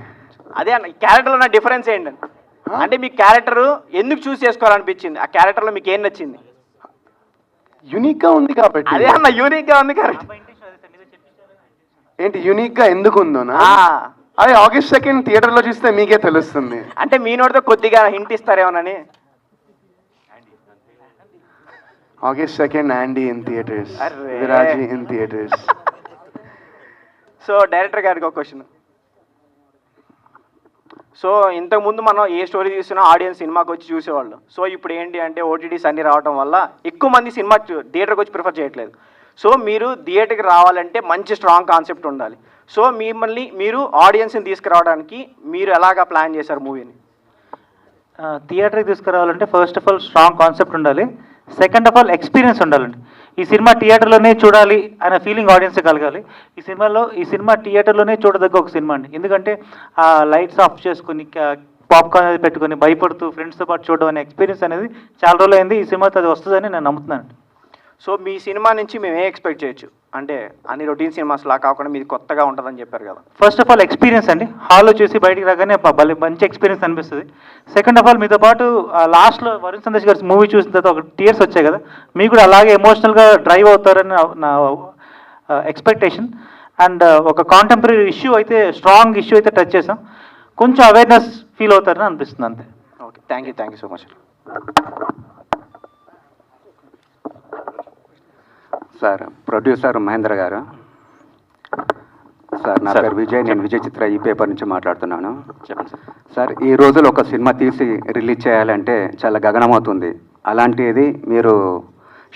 అదే అన్న, ఈ క్యారెక్టర్లో ఉన్న డిఫరెన్స్ ఏంటండి? అంటే మీ క్యారెక్టర్ ఎందుకు చూస్ చేసుకోవాలనిపించింది? ఆ క్యారెక్టర్లో మీకు ఏం నచ్చింది? యూనిక్గా ఉంది కాబట్టి. అదే అన్న, యూనిక్గా ఉంది కరెక్ట్. ఏంటి యూనిక్గా ఎందుకు ఉందోనా? అది August 2nd థియేటర్లో చూస్తే మీకే తెలుస్తుంది. అంటే మీ నోటితో కొద్దిగా హింట్ ఇస్తారేమోనని. August 2nd Andy in theaters. Viraji in theaters. So director గారికి ఒక క్వశ్చన్. సో ఇంతకుముందు మనం ఏ స్టోరీ చూసినా ఆడియన్స్ సినిమాకి వచ్చి చూసేవాళ్ళు. సో ఇప్పుడు ఏంటి అంటే ఓటీటీస్ అన్ని రావడం వల్ల ఎక్కువ మంది సినిమా థియేటర్కి వచ్చి ప్రిఫర్ చేయట్లేదు. సో మీరు థియేటర్కి రావాలంటే మంచి స్ట్రాంగ్ కాన్సెప్ట్ ఉండాలి. సో మీరు ఆడియన్స్ని తీసుకురావడానికి మీరు ఎలాగా ప్లాన్ చేశారు మూవీని? థియేటర్కి తీసుకురావాలంటే first of all strong concept ఉండాలి, సెకండ్ ఆఫ్ ఆల్ ఎక్స్పీరియన్స్ ఉండాలండి. ఈ సినిమా థియేటర్లోనే చూడాలి అనే ఫీలింగ్ ఆడియన్స్ కలగాలి. ఈ సినిమా థియేటర్లోనే చూడదగ్గ ఒక సినిమా అండి. ఎందుకంటే ఆ లైట్స్ ఆఫ్ చేసుకుని పాప్కార్న్ అనేది పెట్టుకొని భయపడుతూ ఫ్రెండ్స్తో పాటు చూడడం అనే ఎక్స్పీరియన్స్ అనేది చాలా రోజులు అయింది. ఈ సినిమాతో అది వస్తుందని నేను నమ్ముతున్నాను. సో మీ సినిమా నుంచి మేము ఏం ఎక్స్పెక్ట్ చేయొచ్చు? అంటే అన్ని రొటీన్ సినిమాస్ లా కాకుండా మీది కొత్తగా ఉంటుందని చెప్పారు కదా. ఫస్ట్ ఆఫ్ ఆల్ ఎక్స్పీరియన్స్ అండి, హాల్లో చూసి బయటికి రాగానే భలే మంచి ఎక్స్పీరియన్స్ అనిపిస్తుంది. సెకండ్ ఆఫ్ ఆల్ మీతో పాటు లాస్ట్లో వరుణ్ సందేశ్ గారి మూవీ చూసిన తర్వాత ఒక టీయర్స్ వచ్చాయి కదా, మీకు కూడా అలాగే ఎమోషనల్గా డ్రైవ్ అవుతారని నా ఎక్స్పెక్టేషన్. అండ్ ఒక కాంటెంపరీ ఇష్యూ అయితే, స్ట్రాంగ్ ఇష్యూ అయితే టచ్ చేసాం, కొంచెం అవేర్నెస్ ఫీల్ అవుతారని అనిపిస్తుంది అంతే. Okay, thank you so much. Sir, producer Mahendra garu. Sir, నా పేరు విజయ్, నేను విజయ్ చిత్ర ఈ పేపర్ నుంచి మాట్లాడుతున్నాను. చెప్పండి సార్. సార్, ఈ రోజులు ఒక సినిమా తీసి రిలీజ్ చేయాలంటే చాలా గగనమవుతుంది. అలాంటిది మీరు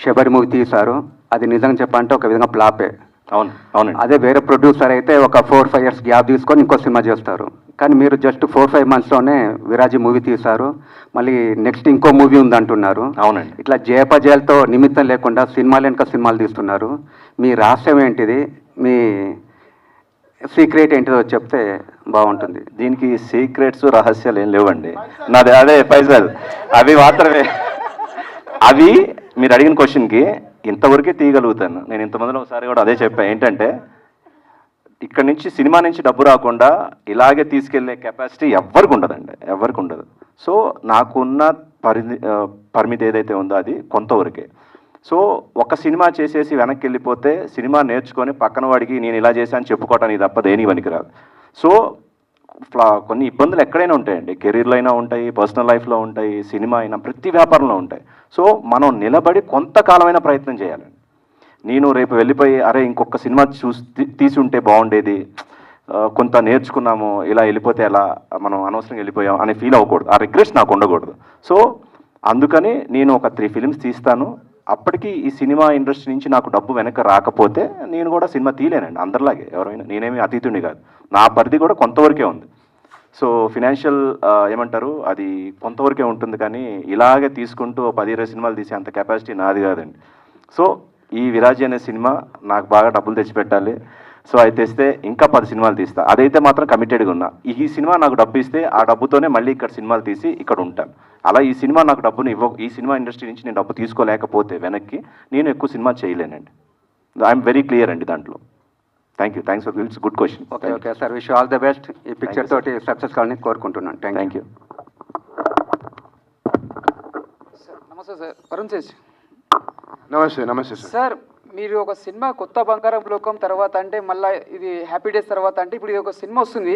శబరి మూవీ తీశారు, అది నిజంగా చెప్పాలంటే ఒక విధంగా ఫ్లాపే. అవునండి. అదే వేరే ప్రొడ్యూసర్ అయితే ఒక 4-5 years గ్యాప్ తీసుకొని ఇంకో సినిమా చేస్తారు. కానీ మీరు జస్ట్ 4-5 monthsలోనే విరాజీ మూవీ తీశారు, మళ్ళీ నెక్స్ట్ ఇంకో మూవీ ఉందంటున్నారు. అవునండి. ఇట్లా జయపజయాలతో నిమిత్తం లేకుండా సినిమాలు వెనుక సినిమాలు తీస్తున్నారు. మీ రహస్యం ఏంటిది? మీ సీక్రెట్ ఏంటిదో చెప్తే బాగుంటుంది. దీనికి సీక్రెట్స్ రహస్యాలు ఏం లేవండి. నాది అదే పైసలు అవి మాత్రమే. అవి మీరు అడిగిన క్వశ్చన్కి ఇంతవరకే తీయగలుగుతాను నేను. ఇంతమందిలో ఒకసారి కూడా అదే చెప్పాను, ఏంటంటే ఇక్కడ నుంచి సినిమా నుంచి డబ్బు రాకుండా ఇలాగే తీసుకెళ్లే కెపాసిటీ ఎవరికి ఉండదండి, ఎవరికి ఉండదు. సో నాకున్న పరిమితి ఏదైతే ఉందో అది కొంతవరకే. సో ఒక సినిమా చేసేసి వెనక్కి వెళ్ళిపోతే సినిమా నేర్చుకొని పక్కన వాడికి నేను ఇలా చేశాను చెప్పుకోవటానికి తప్ప దేనికి పనికిరాదు. సో కొన్ని ఇబ్బందులు ఎక్కడైనా ఉంటాయండి, కెరీర్లో అయినా ఉంటాయి, పర్సనల్ లైఫ్లో ఉంటాయి, సినిమా అయినా ప్రతి వ్యాపారంలో ఉంటాయి. సో మనం నిలబడి కొంతకాలమైన ప్రయత్నం చేయాలండి. నేను రేపు వెళ్ళిపోయి అరే ఇంకొక సినిమా తీసి ఉంటే బాగుండేది, కొంత నేర్చుకున్నాము, ఇలా వెళ్ళిపోతే ఎలా, మనం అనవసరంగా వెళ్ళిపోయాం అని ఫీల్ అవ్వకూడదు, ఆ రిగ్రెట్స్ నాకు ఉండకూడదు. సో అందుకని నేను ఒక 3 films తీస్తాను. అప్పటికి ఈ సినిమా ఇండస్ట్రీ నుంచి నాకు డబ్బు వెనక రాకపోతే నేను కూడా సినిమా తీయలేనండి, అందరిలాగే ఎవరైనా. నేనేమి అతీతుడిని కాదు, నా పరిధి కూడా కొంతవరకే ఉంది. సో ఫినాన్షియల్ ఏమంటారు అది కొంతవరకే ఉంటుంది, కానీ ఇలాగే తీసుకుంటూ 10-20 సినిమాలు తీసే అంత కెపాసిటీ నాది కాదండి. సో ఈ విరాజీ అనే సినిమా నాకు బాగా డబ్బులు తెచ్చిపెట్టాలి. సో అది తెస్తే ఇంకా 10 సినిమాలు తీస్తా, అదైతే మాత్రం కమిటెడ్గా ఉన్నా. ఈ సినిమా నాకు డబ్బు ఇస్తే ఆ డబ్బుతోనే మళ్ళీ ఇక్కడ సినిమాలు తీసి ఇక్కడ ఉంటాను. అలా ఈ సినిమా నాకు డబ్బుని ఈ సినిమా ఇండస్ట్రీ నుంచి నేను డబ్బు తీసుకోలేకపోతే వెనక్కి నేను ఎక్కువ సినిమా చేయలేనండి. ఐఎమ్ వెరీ క్లియర్ అండి దాంట్లో. Thanks for it's good question. Okay sir, wish all the best. ఈ పిక్చర్ తోటి సక్సెస్ కావాలని కోరుకుంటున్నాను. Thank you. నమస్తే సార్, వరుణ్ తేజ్. నమస్తే సార్. సార్, మీరు ఒక సినిమా కొత్త బంగారం లోకం తర్వాత అంటే మళ్ళీ ఇది హ్యాపీ డేస్ తర్వాత అంటే ఇప్పుడు ఇది ఒక సినిమా వస్తుంది,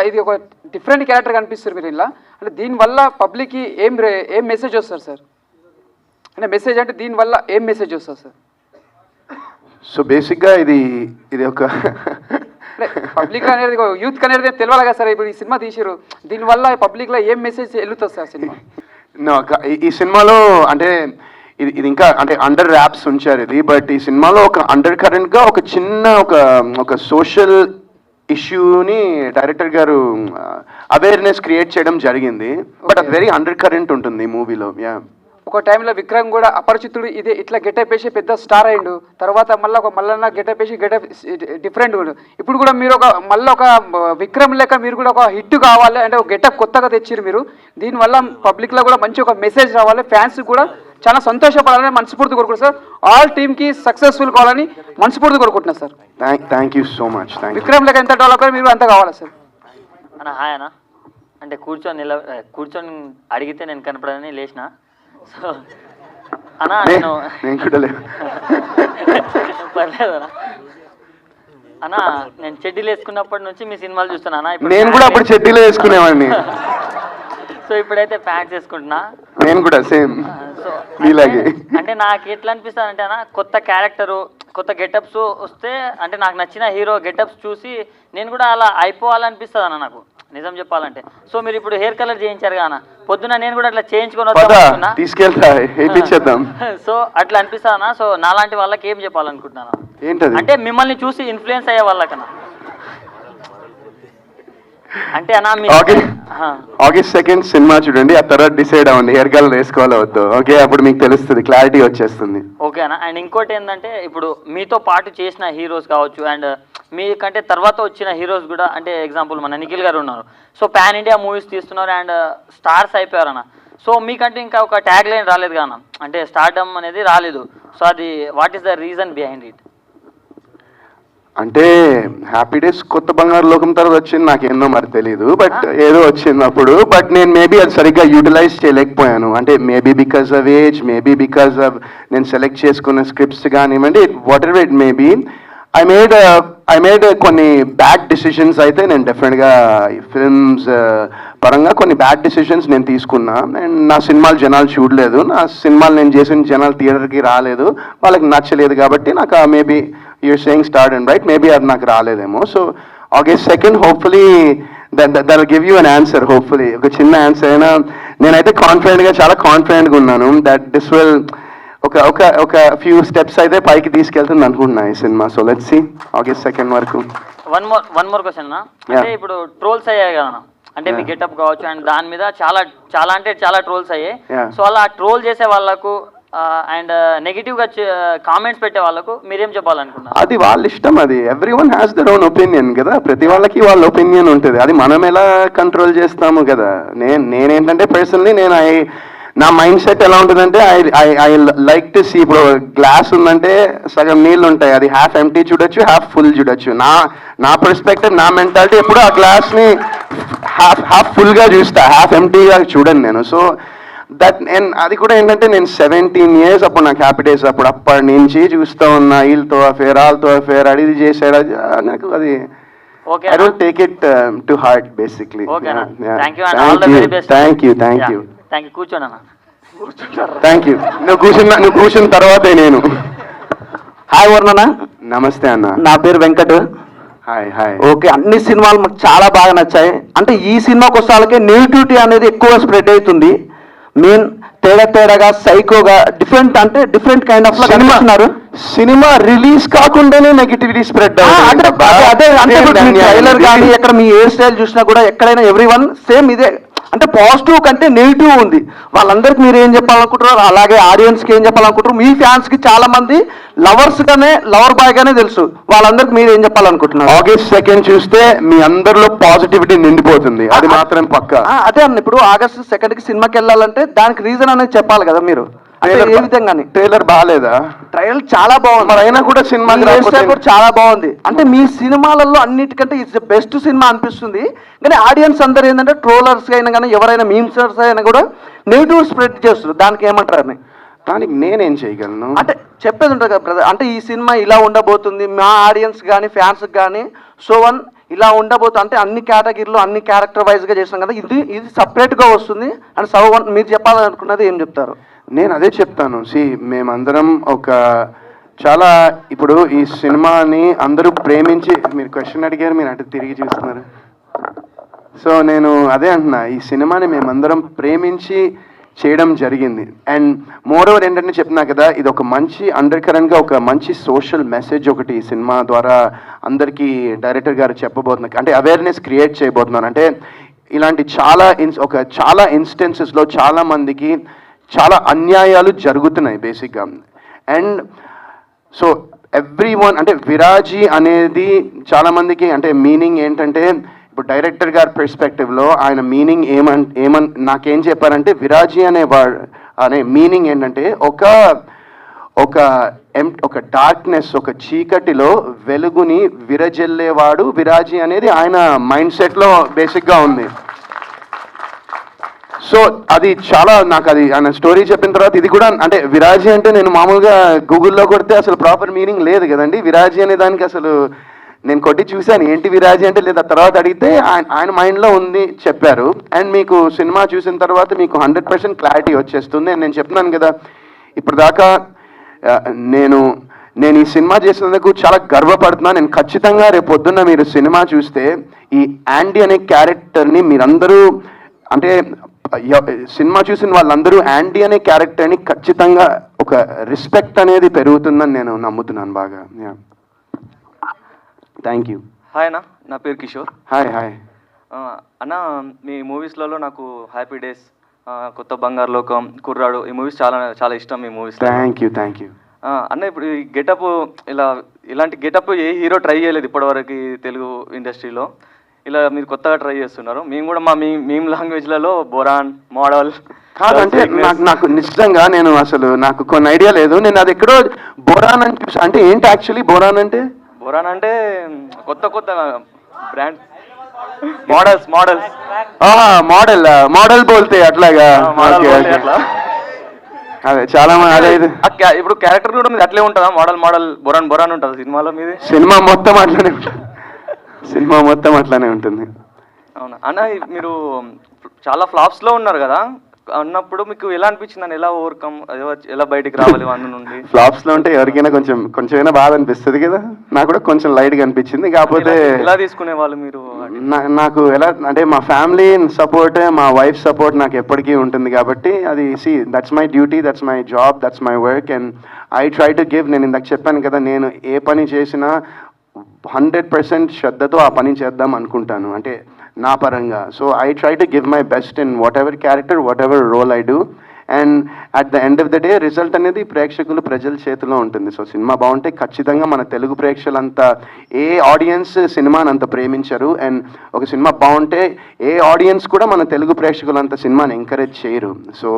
ఇది ఒక డిఫరెంట్ క్యారెక్టర్ కనిపిస్తారు మీరు ఇలా. అంటే దీనివల్ల పబ్లిక్కి ఏం మెసేజ్ వస్తారు సార్? అంటే మెసేజ్ అంటే దీనివల్ల ఏం మెసేజ్ వస్తుంది సార్? సో బేసిక్గా ఇది ఒక పబ్లిక్ అనేది యూత్ అనేది తెలియాలి కదా సార్. ఇప్పుడు ఈ సినిమా తీసారు, దీనివల్ల పబ్లిక్లో ఏం మెసేజ్ వెళ్తుంది సార్ సినిమా? ఈ సినిమాలో అంటే ఇది ఇంకా అంటే అండర్ ర్యాప్స్ ఉంచారు ఇది, బట్ ఈ సినిమాలో ఒక అండర్ కరెంట్గా ఒక చిన్న ఒక సోషల్ ఇష్యూని డైరెక్టర్ గారు అవేర్నెస్ క్రియేట్ చేయడం జరిగింది. బట్ అది వెరీ అండర్ కరెంట్ ఉంటుంది ఈ మూవీలో. ఒక టైంలో విక్రమ్ కూడా అపరిచితుడు ఇదే ఇట్లా గెటప్ వేసి పెద్ద స్టార్ అయ్యిండు, తర్వాత మళ్ళీ ఒక మల్లన్న గెటప్ వేసి గెటప్ డిఫరెంట్ కూడా. ఇప్పుడు కూడా మీరు మళ్ళీ ఒక విక్రమ్ లెక్క మీరు కూడా ఒక హిట్ కావాలి అంటే ఒక గెటప్ కొత్తగా తెచ్చిరు మీరు. దీనివల్ల పబ్లిక్లో కూడా మంచి ఒక మెసేజ్ రావాలి, ఫ్యాన్స్ కూడా చాలా సంతోషపడాలని మనస్ఫూర్తి కోరుకుంటున్నారు సార్. ఆల్ టీమ్కి సక్సెస్ఫుల్ కావాలని మనస్ఫూర్తి కోరుకుంటున్నారు sir. Thank you so much. Vikram లెక్క ఎంత డెవలప్ మీరు అంత కావాలి సార్. హాయ్ అన్న, అంటే కూర్చొని అడిగితే నేను కనపడని లేచిన. సో అన్నా నేను పర్లేదు అన్నా, నేను చెడ్డీలు వేసుకున్నప్పటి నుంచి మీ సినిమాలు చూస్తున్నా అన్న. నేను కూడా అప్పుడు చెడ్డీలు వేసుకునేవాడిని. సో ఇప్పుడైతే ప్యాంట్స్ వేసుకుంటున్నా. నేను కూడా సేమ్. సో అంటే నాకు ఎట్లా అనిపిస్తుంది అంటే అన్న, కొత్త క్యారెక్టరు కొత్త గెటప్స్ వస్తే అంటే నాకు నచ్చిన హీరో గెటప్స్ చూసి నేను కూడా అలా అయిపోవాలనిపిస్తుంది అన్న నాకు, నిజం చెప్పాలంటే. సో మీరు ఇప్పుడు హెయిర్ కలర్ చేయించారు కదా, పొద్దున నేను కూడా అట్లా చేయించుకొని తీసుకెళ్తా. సో అట్లా అనిపిస్తా అన్న. సో నాలాంటి వాళ్ళకి ఏం చెప్పాలనుకుంటున్నాను ఏంటది అంటే మిమ్మల్ని చూసి ఇన్ఫ్లుయెన్స్ అయ్యే వాళ్ళకన్నా అంటే అన్న August 2nd సినిమా చూడండి, ఆ తర్వాత డిసైడ్ అవ్వండి హెయిర్ కలర్ వేసుకోవాలో వద్దు. ఓకే, అప్పుడు మీకు తెలుస్తుంది, క్లారిటీ వచ్చేస్తుంది. ఓకే అన్న. అండ్ ఇంకోటి ఏంటంటే ఇప్పుడు మీతో పాటు చేసిన హీరోస్ కావచ్చు అండ్ మీకంటే తర్వాత వచ్చిన హీరోస్ కూడా, అంటే ఎగ్జాంపుల్ మన నిఖిల్ గారు ఉన్నారు. సో పాన్ ఇండియా మూవీస్ తీస్తున్నారు అండ్ స్టార్స్ అయిపోయారు అన్న. సో మీకంటే ఇంకా ఒక ట్యాగ్ లైన్ రాలేదు కానా, అంటే స్టార్డమ్ అనేది రాలేదు. సో అది what is the reason behind it? అంటే హ్యాపీ డేస్ కొత్త బంగారు లోకం తర్వాత వచ్చింది నాకేందో మరి తెలియదు, బట్ ఏదో వచ్చింది అప్పుడు. బట్ నేను మేబీ అది సరిగ్గా యూటిలైజ్ చేయలేకపోయాను. అంటే maybe because of age, maybe because of నేను సెలెక్ట్ చేసుకున్న స్క్రిప్ట్స్ కానివ్వండి, what ever it maybe, I made కొన్ని బ్యాడ్ డిసిషన్స్ అయితే నేను డెఫినెట్గా ఫిల్మ్స్ పరంగా కొన్ని బ్యాడ్ డిసిషన్స్ నేను తీసుకున్నా. అండ్ నా సినిమాలు జనాలు చూడలేదు, నా సినిమాలు నేను చేసిన జనాలు థియేటర్కి రాలేదు, వాళ్ళకి నచ్చలేదు. కాబట్టి నాకు maybe you're saying start and right, maybe అది నాకు రాలేదేమో. So August 2nd hopefully that give you an answer. Hopefully ఒక చిన్న ఆన్సర్ అయినా నేనైతే చాలా కాన్ఫిడెంట్గా ఉన్నాను దట్ దిస్ విల్ ఒక ఫ్యూ స్టెప్స్ అయితే పైకి తీసుకెళ్తుంది అనుకుంటున్నా ఈ సినిమా. So let's see August 2nd వరకు. వన్ మోర్ క్వశ్చన్ అన్న, అంటే ఇప్పుడు ట్రోల్స్ అయ్యాయి కదా, అంటే మీ గెటప్ కావచ్చు అండ్ దాని మీద చాలా ట్రోల్స్ అయ్యాయి. సో అలా ట్రోల్ చేసే వాళ్ళకు అండ్ నెగిటివ్ గా కామెంట్స్ పెట్టే వాళ్ళకు మీరేం చెప్పాలనుకున్నారు? అది వాళ్ళ ఇష్టం, అది every one has their own opinion కదా, ప్రతి వాళ్ళకి వాళ్ళ ఒపీనియన్ ఉంటుంది. అది మనం ఎలా కంట్రోల్ చేస్తాము కదా. నేనేంటంటే పర్సనలీ నా మైండ్ సెట్ ఎలా ఉంటుందంటే ఐ లైక్ టు సీ, ఇప్పుడు గ్లాస్ ఉందంటే సగం నీళ్ళు ఉంటాయి, అది హాఫ్ ఎంటీ చూడొచ్చు, హాఫ్ ఫుల్ చూడొచ్చు. నా పర్స్పెక్టివ్, నా మెంటాలిటీ ఎప్పుడు ఆ గ్లాస్ని హాఫ్ ఫుల్గా చూస్తా, హాఫ్ ఎంటీగా చూడండి నేను. సో అది కూడా ఏంటంటే నేను 17 years అప్పుడు నాకు హ్యాపీ డేస్ అప్పటి నుంచి చూస్తూ ఉన్నా, వీళ్ళతో అఫేర్ వాళ్ళతో అఫేర్, అది చేసాడు, అది నాకు అది I don't take it to heart basically. Thank you కూర్చోండి అన్న. Thank you. నువ్వు కూర్చున్న తర్వాతే నేను. హాయ్ వర్ణన. నమస్తే అన్న. నా పేరు వెంకట్. హాయ్. ఓకే, అన్ని సినిమాలు మాకు చాలా బాగా నచ్చాయి. అంటే ఈ సినిమాకి వస్తే నెగిటివిటీ అనేది ఎక్కువ స్ప్రెడ్ అవుతుంది. మెయిన్ తేడాగా సైకోగా డిఫరెంట్ కైండ్ ఆఫ్ కనిపిస్తున్నారు. సినిమా రిలీజ్ కాకుండానే నెగిటివిటీ స్ప్రెడ్ అదే ట్రైలర్ కానీ ఎక్కడ మీ హెయిర్ స్టైల్ చూసినా కూడా ఎక్కడైనా ఎవ్రీవన్ సేమ్ ఇదే. అంటే పాజిటివ్ కంటే నెగిటివ్ ఉంది. వాళ్ళందరికీ మీరు ఏం చెప్పాలనుకుంటున్నారు, అలాగే ఆడియన్స్కి ఏం చెప్పాలనుకుంటారు? మీ ఫ్యాన్స్కి చాలా మంది లవర్ బాయ్ గానే తెలుసు, వాళ్ళందరికీ మీరు ఏం చెప్పాలనుకుంటున్నారు? August 2nd చూస్తే మీ అందరిలో పాజిటివిటీ నిండిపోతుంది, అది మాత్రం పక్కా. అదే అన్న, ఇప్పుడు August 2nd సినిమాకి వెళ్ళాలంటే దానికి రీజన్ అనేది చెప్పాలి కదా మీరు. ఏ విధంగా? ట్రైలర్ బాగాలేదా? ట్రైలర్ చాలా బాగుంది, మరి అయినా కూడా సినిమా చాలా బాగుంది. అంటే మీ సినిమాలలో అన్నిటికంటే ఇట్స్ బెస్ట్ సినిమా అనిపిస్తుంది. కానీ ఆడియన్స్ అందరూ ఏంటంటే ట్రోలర్స్ అయినా కానీ ఎవరైనా మీమ్సర్స్ అయినా కూడా నెగిటివ్ స్ప్రెడ్ చేస్తారు. దానికి ఏమంటారు? దానికి నేనేం చేయగలను? అంటే చెప్పేది ఉంటుంది కదా బ్రదర్, అంటే ఈ సినిమా ఇలా ఉండబోతుంది, మా ఆడియన్స్ కానీ ఫ్యాన్స్ కానీ ఇలా ఉండబోతుంది, అంటే అన్ని కేటగిరీలో అన్ని క్యారెక్టర్ వైజ్గా చేసినాం కదా, ఇది సపరేట్గా వస్తుంది అని మీరు చెప్పాలనుకున్నది ఏం చెప్తారు? నేను అదే చెప్తాను. మేమందరం ఇప్పుడు ఈ సినిమాని అందరూ ప్రేమించి, మీరు క్వశ్చన్ అడిగారు, మీరు అంటే తిరిగి చూస్తున్నారు. సో నేను అదే అంటున్నా, ఈ సినిమాని మేమందరం ప్రేమించి చేయడం జరిగింది. అండ్ మోర్ ఓవర్ ఏంటంటే చెప్తున్నా కదా, ఇది ఒక మంచి అండర్ కరెంట్గా ఒక మంచి సోషల్ మెసేజ్ ఒకటి ఈ సినిమా ద్వారా అందరికీ డైరెక్టర్ గారు చెప్పబోతున్నారు, అంటే అవేర్నెస్ క్రియేట్ చేయబోతున్నారు. అంటే ఇలాంటి చాలా ఇన్స్టెన్సెస్లో చాలా మందికి చాలా అన్యాయాలు జరుగుతున్నాయి బేసిక్గా. అండ్ సో ఎవ్రీవన్, అంటే విరాజీ అనేది చాలా మందికి అంటే మీనింగ్ ఏంటంటే, ఇప్పుడు డైరెక్టర్ గారి పర్స్పెక్టివ్లో ఆయన మీనింగ్ నాకేం చెప్పారంటే, విరాజీ అనే మీనింగ్ ఏంటంటే ఒక డార్క్నెస్, ఒక చీకటిలో వెలుగుని విరజల్లేవాడు విరాజీ అనేది ఆయన మైండ్ సెట్లో బేసిక్గా ఉంది. సో అది నాకు అది ఆయన స్టోరీ చెప్పిన తర్వాత ఇది కూడా, అంటే విరాజీ అంటే నేను మామూలుగా గూగుల్లో కొడితే అసలు ప్రాపర్ మీనింగ్ లేదు కదండి విరాజీ అనే దానికి. అసలు నేను కొట్టి చూశాను ఏంటి విరాజీ అంటే, లేదా తర్వాత అడిగితే ఆయన మైండ్లో ఉంది చెప్పారు. అండ్ మీకు సినిమా చూసిన తర్వాత మీకు 100% క్లారిటీ వచ్చేస్తుంది. అండ్ నేను చెప్తున్నాను కదా, ఇప్పుడు దాకా నేను ఈ సినిమా చేసినందుకు చాలా గర్వపడుతున్నాను. నేను ఖచ్చితంగా రేపు పొద్దున్న మీరు సినిమా చూస్తే ఈ యాండీ అనే క్యారెక్టర్ని మీరందరూ, అంటే సినిమా చూసిన వాళ్ళందరూ యాండీ అనే క్యారెక్టర్ని ఖచ్చితంగా ఒక రెస్పెక్ట్ అనేది పెరుగుతుందని నేను నమ్ముతున్నాను బాగా. Thank you. హాయ్ అన్న, నా పేరు కిషోర్. హాయ్ అన్న, మీ మూవీస్లలో నాకు హ్యాపీ డేస్, కొత్త బంగారు లోకం, కుర్రాడు, ఈ మూవీస్ చాలా ఇష్టం. మీ మూవీస్ థ్యాంక్ యూ అన్న. ఇప్పుడు ఈ గెటప్ ఇలాంటి గెటప్ ఏ హీరో ట్రై చేయలేదు ఇప్పటివరకు తెలుగు ఇండస్ట్రీలో. ఇలా మీరు కొత్తగా ట్రై చేస్తున్నారు. మేము కూడా మా మీమ్ లాంగ్వేజ్లలో బొరాన్, మోడల్ కాదంటే నాకు నిజంగా నేను అసలు నాకు కొన్ని ఐడియా లేదు. నేను అది ఎక్కడో బోరాన్ అని చూసా. అంటే ఏంటి యాక్చువల్లీ బోరాన్ అంటే? బొరాన్ అంటే కొత్త కొత్త బ్రాండ్ మోడల్స్ మోడల్ బోల్తే అట్లాగా. అట్లా అదే చాలా అదే ఇది ఇప్పుడు క్యారెక్టర్ కూడా మీది అట్లే ఉంటుందా? మోడల్ బొరాన్ ఉంటుంది సినిమాలో మీది? సినిమా మొత్తం అట్లానే ఉంటుంది. అవునా అన్న, మీరు చాలా ఫ్లాప్స్ లో ఉన్నారు కదా, అన్నప్పుడు మీకు ఎలా అనిపించింది అని, ఎలా ఓవర్కమ్, ఎలా బయటికి రావాలి అన్న నుండి? ఫ్లాప్స్ లో ఉంటే ఎవరికైనా కొంచెమైనా బాధ అనిపిస్తుంది కదా. నాకు కూడా కొంచెం లైట్ గా అనిపించింది. కాకపోతే ఎలా తీసుకునే వాళ్ళు మీరు? నాకు ఎలా అంటే మా ఫ్యామిలీ సపోర్ట్, మా వైఫ్ సపోర్ట్ నాకు ఎప్పటికీ ఉంటుంది కాబట్టి అది that's my duty, that's my job, that's my work and I try to give. నేను ఇందాక చెప్పాను కదా, నేను ఏ పని చేసినా 100% శ్రద్ధతో ఆ పని చేద్దాం అనుకుంటాను, అంటే నా పరంగా. So I try to give my best in whatever character, whatever role I do. And at the end of the day result అనేది ప్రజల చేతిలో ఉంటుంది. సో సినిమా బాగుంటే ఖచ్చితంగా మన తెలుగు ప్రేక్షకులంతా, ఏ ఆడియన్స్ సినిమాని అంత ప్రేమించరు, అండ్ ఒక సినిమా బాగుంటే ఏ ఆడియన్స్ కూడా మన తెలుగు ప్రేక్షకులంత సినిమాని ఎంకరేజ్ చేయరు. సో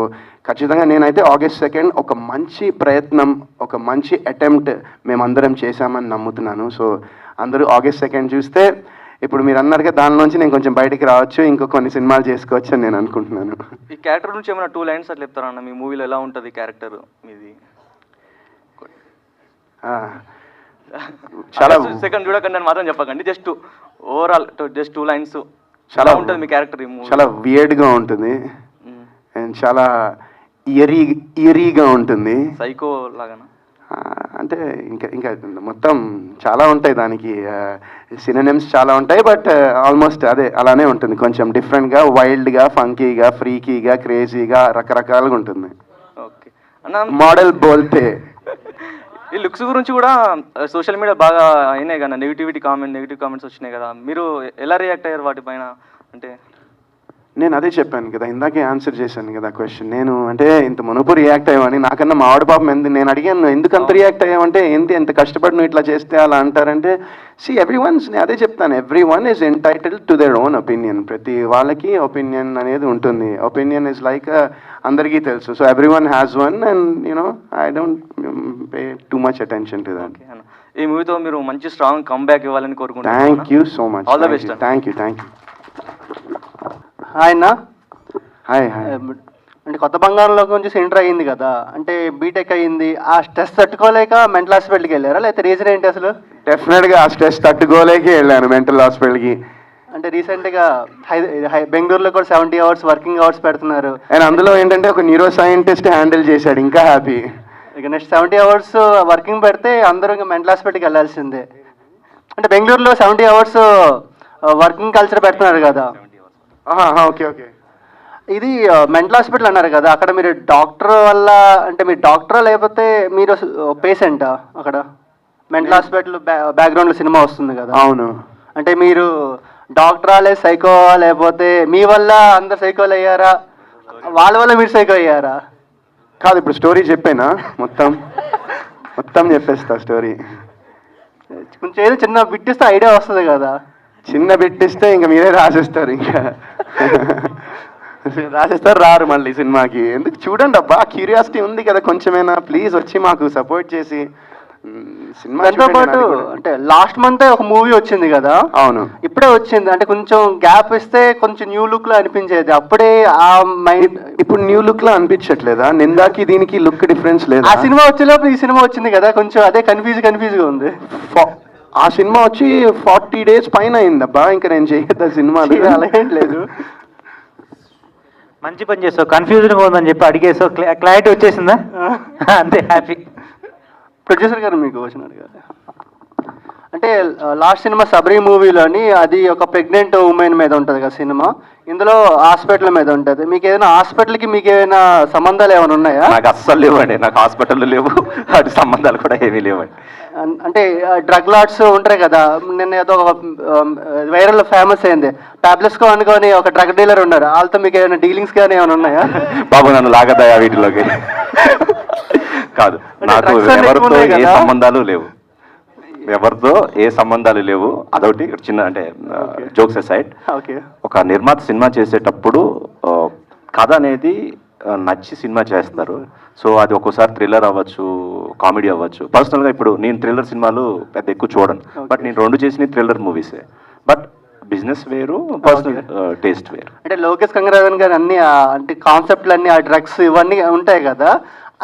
ఖచ్చితంగా నేనైతే August 2 ఒక మంచి ప్రయత్నం, ఒక మంచి అటెంప్ట్ మేమందరం చేశామని నమ్ముతున్నాను. సో అందరూ August 2 చూస్తే, ఇప్పుడు మీరు అన్నారుగా దానిలోంచి నేను కొంచెం బయటికి రావచ్చు, ఇంకో కొన్ని సినిమాలు చేసుకోవచ్చు అని నేను అనుకుంటున్నాను. ఈ క్యారెక్టర్ నుంచి ఏమైనా 2 లైన్స్ అట్లా చెప్తారా అన్న? మీ మూవీలో ఎలా ఉంటుంది క్యారెక్టర్ మీది? చాలా సెకండ్ చూడకండి అని మాత్రం చెప్పకండి, జస్ట్ ఓవరాల్ జస్ట్ 2 లైన్స్ చాలా ఉంటుంది మీ క్యారెక్టర్. చాలా వియర్డ్గా ఉంటుంది అండ్ చాలా ఇయరీగా ఉంటుంది. సైకో లాగా అంటే ఇంకా మొత్తం చాలా ఉంటాయి దానికి, సినోనిమ్స్ చాలా ఉంటాయి. బట్ ఆల్మోస్ట్ అదే అలానే ఉంటుంది. కొంచెం డిఫరెంట్గా, వైల్డ్గా, ఫంకీగా, ఫ్రీకీగా, క్రేజీగా, రకరకాలుగా ఉంటుంది. ఓకే అన్న, మోడల్ బోల్తే. ఈ లుక్స్ గురించి కూడా సోషల్ మీడియా బాగా అయినాయి కదా, నెగిటివ్ కామెంట్స్ వచ్చినాయి కదా, మీరు ఎలా రియాక్ట్ అయ్యారు వాటిపైన? అంటే నేను అదే చెప్పాను కదా, ఇందాకే ఆన్సర్ చేశాను కదా క్వశ్చన్. నేను అంటే ఇంత మునుపు రియాక్ట్ అయ్యామని, నాకన్నా మా ఆవిడ పాపం నేను అడిగాను ఎందుకు అంత రియాక్ట్ అయ్యామంటే, ఎంత కష్టపడి నువ్వు ఇట్లా చేస్తే అలా అంటారంటే, నేను అదే చెప్తాను, everyone is entitled to their own opinion. ప్రతి వాళ్ళకి ఒపీనియన్ అనేది ఉంటుంది. ఒపీనియన్ ఇస్ లైక్ అందరికీ తెలుసు. So everyone has one and I don't pay too much attention to that. ఈ మూవీతో మీరు మంచి స్ట్రాంగ్ కమ్బ్యాక్ ఇవ్వాలని కోరుకుంటున్నాను. Thank you so much. All the best. Thank you. Hi అన్న. హాయ్. అంటే కొత్త బంగారంలోకి నుంచి ఎంటర్ అయ్యింది కదా, అంటే బీటెక్ అయ్యింది, ఆ స్ట్రెస్ తట్టుకోలేక మెంటల్ హాస్పిటల్కి వెళ్ళారా, లేకపోతే రీజన్ ఏంటి అసలు? డెఫినెట్గా ఆ స్ట్రెస్ తట్టుకోలేకే వెళ్ళాను మెంటల్ హాస్పిటల్కి. అంటే రీసెంట్గా బెంగళూరులో కూడా 70 hours వర్కింగ్ అవర్స్ పెడుతున్నారు. అండ్ అందులో ఏంటంటే ఒక న్యూరో సైంటిస్ట్ హ్యాండిల్ చేశాడు, ఇంకా హ్యాపీ. ఇక నెక్స్ట్ 70 hours వర్కింగ్ పెడితే అందరూ ఇంకా మెంటల్ హాస్పిటల్కి వెళ్ళాల్సిందే. అంటే బెంగళూరులో 70 hours వర్కింగ్ కల్చర్ పెడుతున్నారు కదా. ఓకే. ఇది మెంటల్ హాస్పిటల్ అన్నారు కదా, అక్కడ మీరు డాక్టర్ వల్ల, అంటే మీరు డాక్టరా లేకపోతే మీరు పేషెంటా? అక్కడ మెంటల్ హాస్పిటల్ బ్యాక్గ్రౌండ్లో సినిమా వస్తుంది కదా. అవును. అంటే మీరు డాక్టరా లేదు సైకో, లేకపోతే మీ వల్ల అందరు సైకోలు అయ్యారా, వాళ్ళ వల్ల మీరు సైకో అయ్యారా? కాదు, ఇప్పుడు స్టోరీ చెప్పేనా? మొత్తం చెప్పేస్తా స్టోరీ. కొంచెం ఏదో చిన్న బిట్టిస్తే ఐడియా వస్తుంది కదా. చిన్న బిట్టిస్తే ఇంకా మీరే రాసేస్తారు, ఇంకా రాసేస్తారు, రారు మళ్ళీ సినిమాకి. ఎందుకు చూడండి అబ్బా, క్యూరియాసిటీ ఉంది కదా కొంచెమైనా, ప్లీజ్ వచ్చి మాకు సపోర్ట్ చేసి సినిమా. దాంతో పాటు అంటే లాస్ట్ మంత్ ఒక మూవీ వచ్చింది కదా. అవును, ఇప్పుడే వచ్చింది. అంటే కొంచెం గ్యాప్ ఇస్తే కొంచెం న్యూ లుక్ లో అనిపించేది, అప్పుడే ఆ మైండ్. ఇప్పుడు న్యూ లుక్ లో అనిపించట్లేదా? నిందాకి దీనికి లుక్ డిఫరెన్స్ లేదా? ఆ సినిమా వచ్చేలోపు ఈ సినిమా వచ్చింది కదా, కొంచెం అదే కన్ఫ్యూజ్ గా ఉంది. ఆ సినిమా వచ్చి 40 days పైన అయిందబ్బా, ఇంకా నేను చేయొద్దా సినిమాలు? అలా ఏం లేదు. మంచి పని చేస్తావు, కన్ఫ్యూజన్గా ఉందని చెప్పి అడిగేసావు, క్లారిటీ వచ్చేసిందా? అంతే, హ్యాపీ. ప్రొడ్యూసర్ గారు మీకు క్వశ్చన్ అడిగారు. అంటే లాస్ట్ సినిమా సబరీ మూవీలోని అది ఒక ప్రెగ్నెంట్ ఉమెన్ మీద ఉంటుంది కదా సినిమా, ఇందులో హాస్పిటల్ మీద ఉంటుంది. మీకు ఏదైనా హాస్పిటల్కి మీకు ఏమైనా సంబంధాలు ఏమైనా ఉన్నాయా? నాకు అస్సలు లేవండి, నాకు హాస్పిటల్ లేవు, అటు సంబంధాలు కూడా ఏమీ లేవండి. అంటే డ్రగ్ లాట్స్ ఉంటాయి కదా, నిన్న ఏదో ఒక వైరల్ ఫేమస్ అయింది, టాబ్లెట్స్కో అనుకొని ఒక డ్రగ్ డీలర్ ఉన్నారు, వాళ్ళతో మీకు ఏమైనా డీలింగ్స్ కానీ ఏమైనా ఉన్నాయా? బాబు నన్ను లాగదయా వీటిలోకి. కాదు, నాకు ఎవరితో ఏ సంబంధాలు లేవు, ఎవరితో ఏ సంబంధాలు లేవు. అదొకటి చిన్న, అంటే జోక్స్ అసైడ్, ఒక నిర్మాత సినిమా చేసేటప్పుడు కథ అనేది నచ్చి సినిమా చేస్తారు. సో అది ఒక్కోసారి థ్రిల్లర్ అవ్వచ్చు, కామెడీ అవ్వచ్చు. పర్సనల్గా ఇప్పుడు నేను థ్రిల్లర్ సినిమాలు పెద్ద ఎక్కువ చూడను, బట్ నేను 2 చేసిన థ్రిల్లర్ మూవీసే. బట్ బిజినెస్ వేరు, పర్సనల్ టేస్ట్ వేరు. అంటే లోకేష్ కంగరాజన్ గారు అన్ని అంటే కాన్సెప్ట్లు అన్ని ఆ డ్రగ్స్ ఇవన్నీ ఉంటాయి కదా,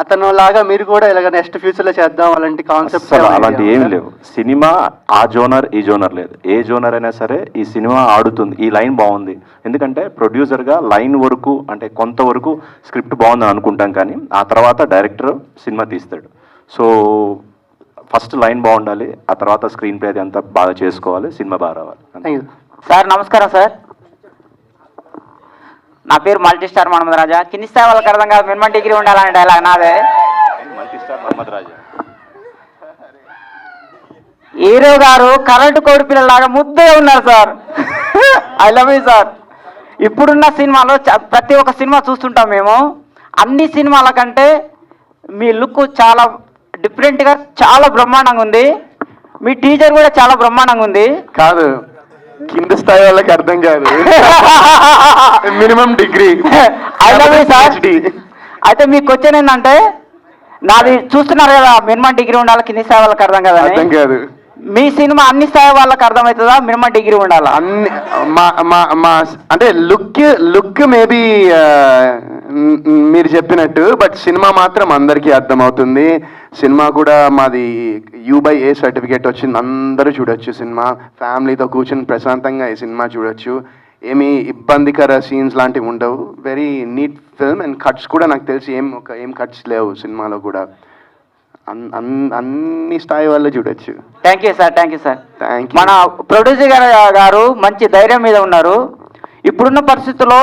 అతను లాగా మీరు కూడా ఇలాగ నెక్స్ట్ ఫ్యూచర్లో చేద్దాం అలాంటి కాన్సెప్ట్స్? అలాంటి ఏమి లేవు. సినిమా ఆ జోనర్ ఈ జోనర్ లేదు, ఏ జోనర్ అయినా సరే ఈ సినిమా ఆడుతుంది. ఈ లైన్ బాగుంది, ఎందుకంటే ప్రొడ్యూసర్గా లైన్ వరకు అంటే కొంతవరకు స్క్రిప్ట్ బాగుందని అనుకుంటాం, కానీ ఆ తర్వాత డైరెక్టర్ సినిమా తీస్తాడు. సో ఫస్ట్ లైన్ బాగుండాలి, ఆ తర్వాత స్క్రీన్ ప్లే అది అంతా బాగా చేసుకోవాలి, సినిమా బాగా రావాలి. సార్ నమస్కారం సార్, నా పేరు మల్టీ స్టార్ మహమ్మద్ రాజా. కింది స్థాయి వాళ్ళకి అర్థం కాదు, మినిమం డిగ్రీ ఉండాలనే డైలాగ్ నాదే. హీరో గారు కరెంటు కోడి పిల్లలాగా ముద్దే ఉన్నారు sir. I love you sir. ఇప్పుడున్న సినిమాలో ప్రతి ఒక్క సినిమా చూస్తుంటాం మేము, అన్ని సినిమాల కంటే మీ లుక్ చాలా డిఫరెంట్గా చాలా బ్రహ్మాండంగా ఉంది. మీ టీచర్ కూడా చాలా బ్రహ్మాండంగా ఉంది. కాదు, కింద స్థాయి వాళ్ళకి అర్థం కాదు, minimum degree. I love you sir. అయితే మీ క్వశ్చన్ ఏంటంటే, నాది చూస్తున్నారు కదా, మినిమం డిగ్రీ ఉండాలి, కింది స్థాయి వాళ్ళకి అర్థం కదా. అర్థం కాదు. మీ సినిమా అన్ని స్థాయి వాళ్ళకి అర్థమవుతుందా, మినిమం డిగ్రీ ఉండాలా? అన్ని మా అంటే లుక్ మేబీ మీరు చెప్పినట్టు, బట్ సినిమా మాత్రం అందరికీ అర్థమవుతుంది. సినిమా కూడా మాది U/A సర్టిఫికేట్ వచ్చింది, అందరూ చూడొచ్చు సినిమా. ఫ్యామిలీతో కూర్చొని ప్రశాంతంగా ఈ సినిమా చూడొచ్చు, ఏమీ ఇబ్బందికర సీన్స్ లాంటివి ఉండవు. Very neat film. And cuts కూడా నాకు తెలిసి ఏం కట్స్ లేవు సినిమాలో కూడా. అన్ని స్థాయి వాళ్ళు చూడొచ్చు. Thank you sir, thank you sir. Thank మన ప్రొడ్యూసర్ గారు మంచి ధైర్యం మీద ఉన్నారు. ఇప్పుడున్న పరిస్థితుల్లో